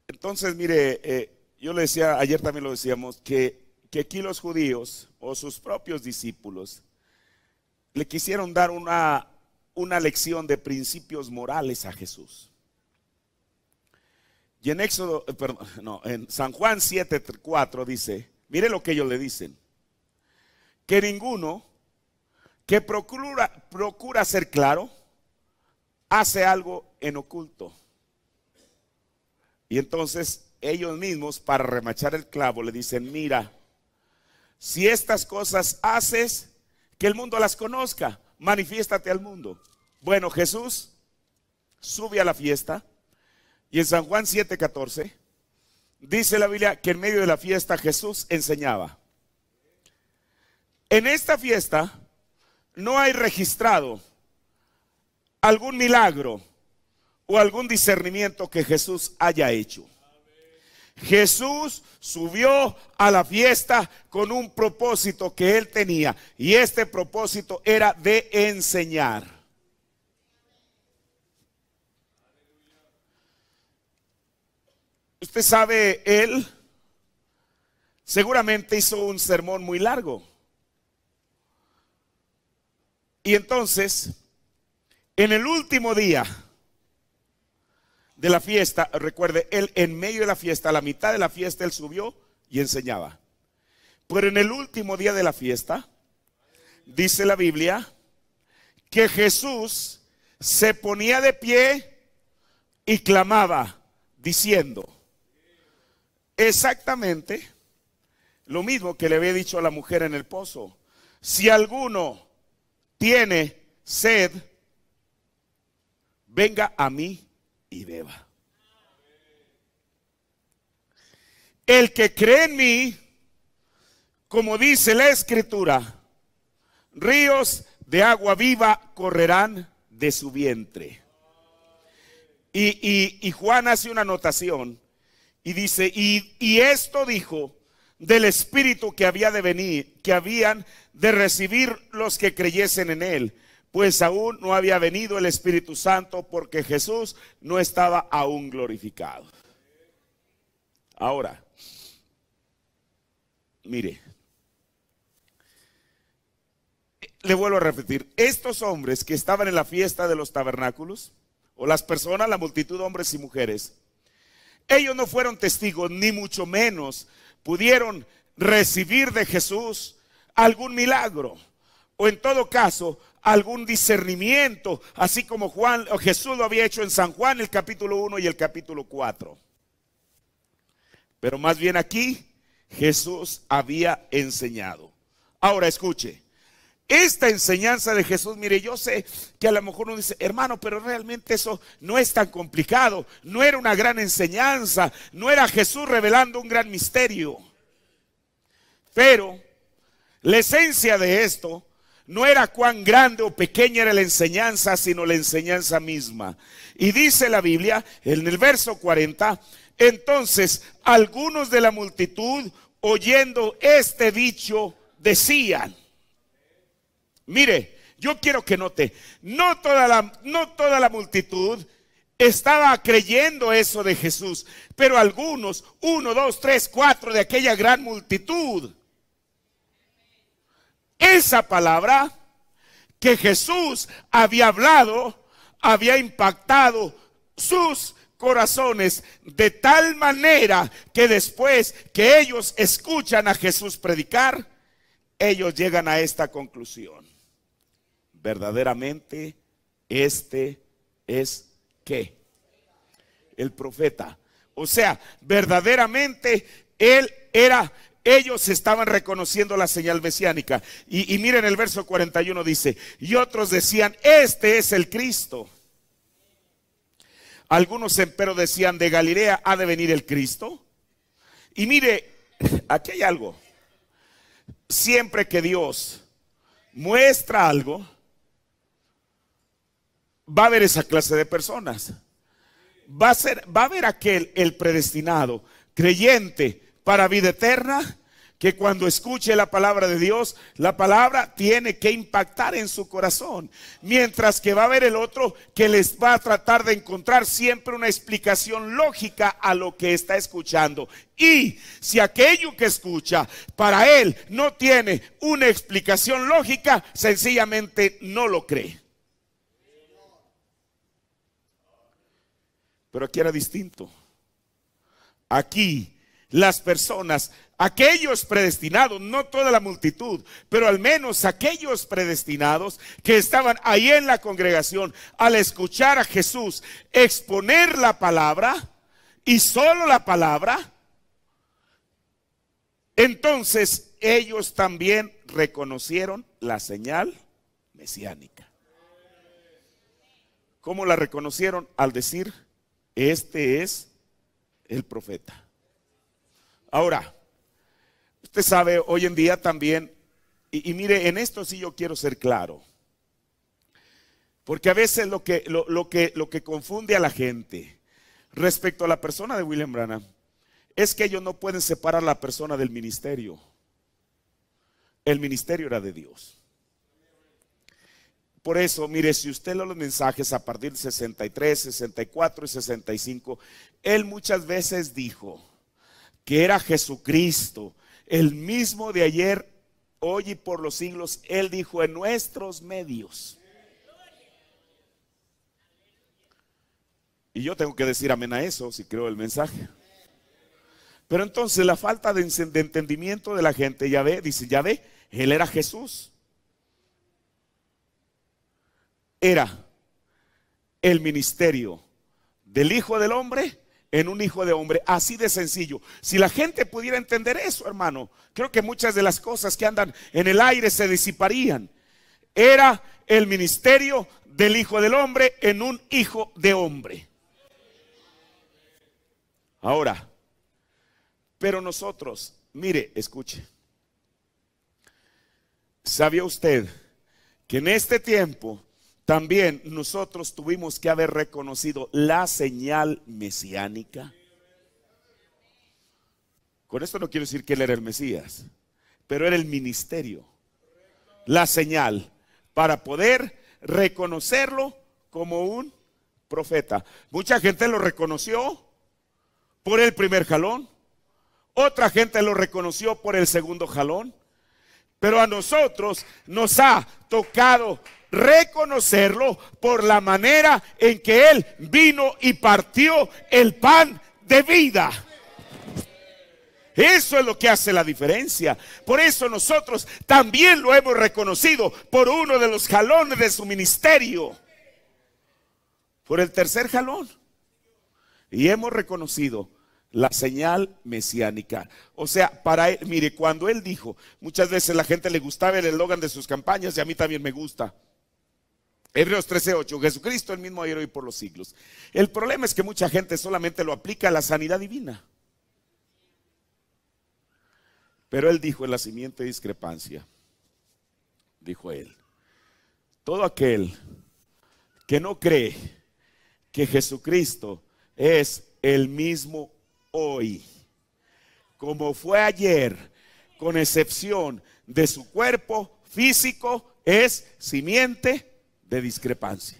Entonces, mire, yo le decía, ayer también lo decíamos, que aquí los judíos o sus propios discípulos le quisieron dar una lección de principios morales a Jesús. Y en en San Juan 7:4 dice, mire lo que ellos le dicen: que ninguno que procura ser claro hace algo en oculto. Y entonces ellos mismos, para remachar el clavo, le dicen: mira, si estas cosas haces, que el mundo las conozca, manifiéstate al mundo. Bueno, Jesús sube a la fiesta, y en San Juan 7:14 dice la Biblia que en medio de la fiesta Jesús enseñaba. En esta fiesta no hay registrado algún milagro o algún discernimiento que Jesús haya hecho. Jesús subió a la fiesta con un propósito que Él tenía, y este propósito era de enseñar. Usted sabe, Él seguramente hizo un sermón muy largo. Y entonces, en el último día de la fiesta, recuerde, Él en medio de la fiesta, a la mitad de la fiesta, Él subió y enseñaba. Pero en el último día de la fiesta, dice la Biblia, que Jesús se ponía de pie y clamaba, diciendo exactamente lo mismo que le había dicho a la mujer en el pozo: si alguno tiene sed, venga a mí y beba. El que cree en mí, como dice la Escritura, ríos de agua viva correrán de su vientre. Y Juan hace una anotación y dice: y esto dijo del Espíritu que había de venir, que habían de recibir los que creyesen en él, pues aún no había venido el Espíritu Santo, porque Jesús no estaba aún glorificado. Ahora, mire, le vuelvo a repetir, estos hombres que estaban en la fiesta de los tabernáculos, o las personas, la multitud de hombres y mujeres, ellos no fueron testigos, ni mucho menos pudieron recibir de Jesús algún milagro, o en todo caso algún discernimiento, así como Jesús lo había hecho en San Juan el capítulo 1 y el capítulo 4. Pero más bien aquí Jesús había enseñado. Ahora escuche, esta enseñanza de Jesús, mire, yo sé que a lo mejor uno dice: hermano, pero realmente eso no es tan complicado, no era una gran enseñanza, no era Jesús revelando un gran misterio. Pero la esencia de esto no era cuán grande o pequeña era la enseñanza, sino la enseñanza misma. Y dice la Biblia en el verso 40: entonces algunos de la multitud, oyendo este dicho, decían. Mire, yo quiero que note, no toda la multitud estaba creyendo eso de Jesús, pero algunos, 1, 2, 3, 4 de aquella gran multitud, esa palabra que Jesús había hablado, había impactado sus corazones de tal manera que después que ellos escuchan a Jesús predicar, ellos llegan a esta conclusión: verdaderamente este es ¿qué? El profeta. O sea, verdaderamente ellos estaban reconociendo la señal mesiánica. Y miren el verso 41 dice: y otros decían, este es el Cristo. Algunos empero decían, de Galilea ha de venir el Cristo. Y mire, aquí hay algo. Siempre que Dios muestra algo, va a haber esa clase de personas. Va a haber aquel, el predestinado, creyente para vida eterna, que cuando escuche la palabra de Dios, la palabra tiene que impactar en su corazón. Mientras que va a haber el otro que les va a tratar de encontrar siempre una explicación lógica a lo que está escuchando. Y si aquello que escucha para él no tiene una explicación lógica, sencillamente no lo cree. Pero aquí era distinto. Aquí las personas, aquellos predestinados, no toda la multitud, pero al menos aquellos predestinados que estaban ahí en la congregación, al escuchar a Jesús exponer la palabra y solo la palabra, entonces ellos también reconocieron la señal mesiánica. ¿Cómo la reconocieron? Al decir, este es el profeta. Ahora, usted sabe, hoy en día también, y mire, en esto sí yo quiero ser claro, porque a veces lo que confunde a la gente respecto a la persona de William Branham es que ellos no pueden separar la persona del ministerio. El ministerio era de Dios. Por eso, mire, si usted lee los mensajes a partir de 63, 64 y 65, él muchas veces dijo que era Jesucristo, el mismo de ayer, hoy y por los siglos. Él dijo, en nuestros medios. Y yo tengo que decir amén a eso si creo el mensaje. Pero entonces la falta de entendimiento de la gente, ya ve, dice, ya ve, él era Jesús. Era el ministerio del Hijo del Hombre en un hijo de hombre, así de sencillo. Si la gente pudiera entender eso, hermano, creo que muchas de las cosas que andan en el aire se disiparían. Era el ministerio del Hijo del Hombre en un hijo de hombre. Ahora, pero nosotros, mire, escuche, ¿sabía usted que en este tiempo también nosotros tuvimos que haber reconocido la señal mesiánica? Con esto no quiero decir que él era el Mesías, pero era el ministerio, la señal para poder reconocerlo como un profeta. Mucha gente lo reconoció por el primer jalón, otra gente lo reconoció por el segundo jalón, pero a nosotros nos ha tocado reconocerlo por la manera en que él vino y partió el pan de vida. Eso es lo que hace la diferencia. Por eso nosotros también lo hemos reconocido por uno de los jalones de su ministerio, por el tercer jalón, y hemos reconocido la señal mesiánica. O sea, para él, mire, cuando él dijo, muchas veces la gente le gustaba el eslogan de sus campañas, y a mí también me gusta. Hebreos 13:8, Jesucristo el mismo ayer, hoy, por los siglos. El problema es que mucha gente solamente lo aplica a la sanidad divina. Pero él dijo en la siguiente discrepancia, dijo él, todo aquel que no cree que Jesucristo es el mismo hoy, como fue ayer, con excepción de su cuerpo físico, es simiente de discrepancia.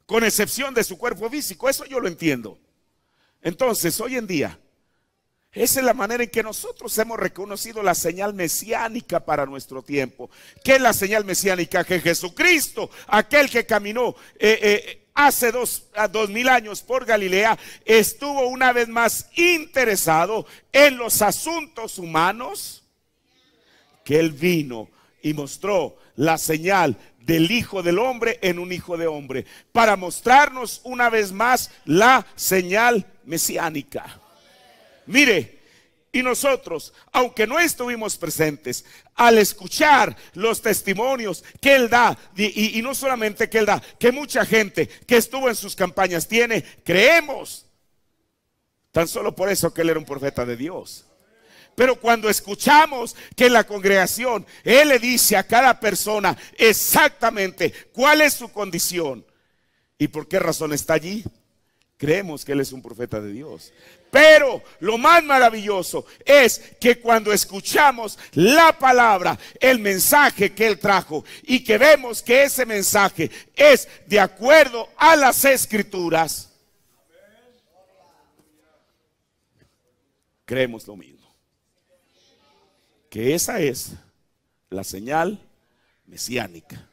Con excepción de su cuerpo físico, eso yo lo entiendo. Entonces, hoy en día, esa es la manera en que nosotros hemos reconocido la señal mesiánica para nuestro tiempo. ¿Qué es la señal mesiánica? Que Jesucristo, aquel que caminó hace 2000 años por Galilea, estuvo una vez más interesado en los asuntos humanos, que Él vino y mostró la señal del Hijo del Hombre en un Hijo de Hombre, para mostrarnos una vez más la señal mesiánica. Mire, y nosotros, aunque no estuvimos presentes, al escuchar los testimonios que Él da, y no solamente que Él da, que mucha gente que estuvo en sus campañas tiene, creemos tan solo por eso que Él era un profeta de Dios. Pero cuando escuchamos que en la congregación Él le dice a cada persona exactamente cuál es su condición y por qué razón está allí, creemos que Él es un profeta de Dios. Pero lo más maravilloso es que cuando escuchamos la palabra, el mensaje que Él trajo, y que vemos que ese mensaje es de acuerdo a las Escrituras, creemos lo mismo. Que esa es la señal mesiánica.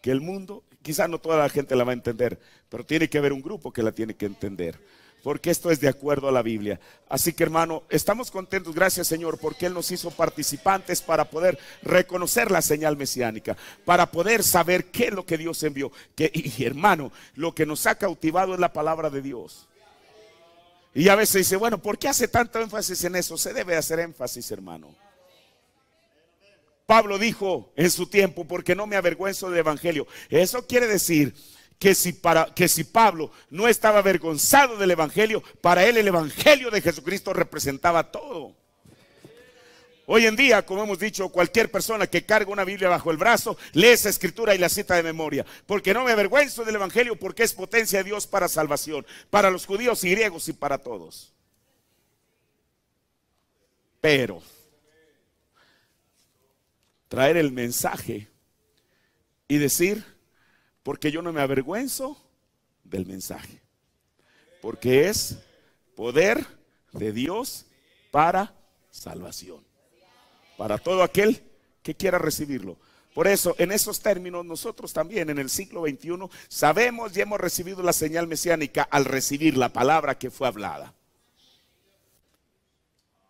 Que el mundo, quizás no toda la gente la va a entender, pero tiene que haber un grupo que la tiene que entender, porque esto es de acuerdo a la Biblia. Así que, hermano, estamos contentos, gracias Señor, porque Él nos hizo participantes para poder reconocer la señal mesiánica, para poder saber qué es lo que Dios envió. Y hermano, lo que nos ha cautivado es la palabra de Dios. Y a veces dice, bueno, ¿por qué hace tanto énfasis en eso? Se debe hacer énfasis, hermano. Pablo dijo en su tiempo, porque no me avergüenzo del evangelio. Eso quiere decir que si Pablo no estaba avergonzado del evangelio, para él el evangelio de Jesucristo representaba todo. Hoy en día, como hemos dicho, cualquier persona que carga una Biblia bajo el brazo, lee esa escritura y la cita de memoria. Porque no me avergüenzo del evangelio, porque es potencia de Dios para salvación, para los judíos y griegos y para todos. Pero traer el mensaje y decir, porque yo no me avergüenzo del mensaje, porque es poder de Dios para salvación, para todo aquel que quiera recibirlo. Por eso, en esos términos, nosotros también en el siglo XXI sabemos y hemos recibido la señal mesiánica al recibir la palabra que fue hablada.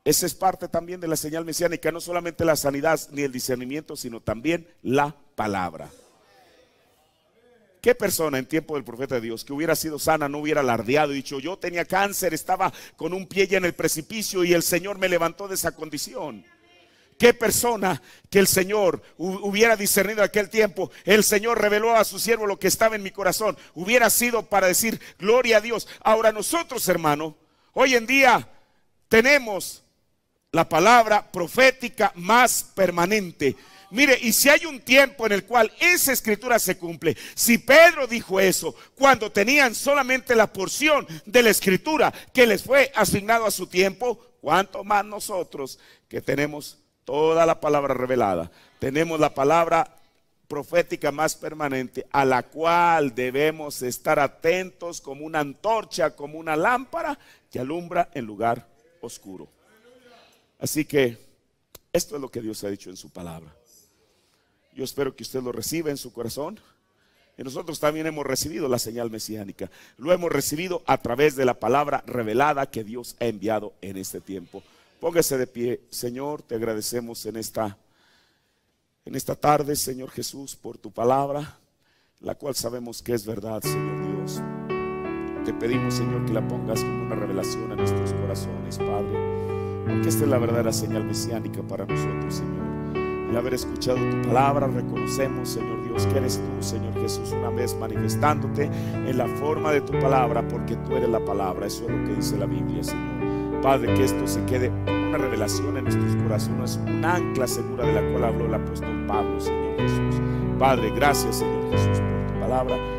Esa es parte también de la señal mesiánica, no solamente la sanidad ni el discernimiento, sino también la palabra. ¿Qué persona en tiempo del profeta de Dios que hubiera sido sana no hubiera alardeado y dicho, yo tenía cáncer, estaba con un pie ya en el precipicio y el Señor me levantó de esa condición? ¿Qué persona que el Señor hubiera discernido en aquel tiempo, el Señor reveló a su siervo lo que estaba en mi corazón, hubiera sido para decir gloria a Dios? Ahora nosotros, hermano, hoy en día tenemos la palabra profética más permanente. Mire, y si hay un tiempo en el cual esa escritura se cumple, si Pedro dijo eso cuando tenían solamente la porción de la escritura que les fue asignado a su tiempo, ¿cuánto más nosotros que tenemos toda la palabra revelada? Tenemos la palabra profética más permanente, a la cual debemos estar atentos como una antorcha, como una lámpara que alumbra en lugar oscuro. Así que esto es lo que Dios ha dicho en su palabra. Yo espero que usted lo reciba en su corazón. Y nosotros también hemos recibido la señal mesiánica. Lo hemos recibido a través de la palabra revelada que Dios ha enviado en este tiempo. Póngase de pie. Señor, te agradecemos en esta tarde, Señor Jesús, por tu palabra, la cual sabemos que es verdad, Señor Dios. Te pedimos, Señor, que la pongas como una revelación a nuestros corazones, Padre, porque esta es la verdadera señal mesiánica para nosotros, Señor. El haber escuchado tu palabra, reconocemos, Señor Dios, que eres tú, Señor Jesús, una vez manifestándote en la forma de tu palabra, porque tú eres la palabra. Eso es lo que dice la Biblia, Señor. Padre, que esto se quede como una revelación en nuestros corazones, un ancla segura de la cual habló el apóstol Pablo, Señor Jesús. Padre, gracias, Señor Jesús, por tu palabra.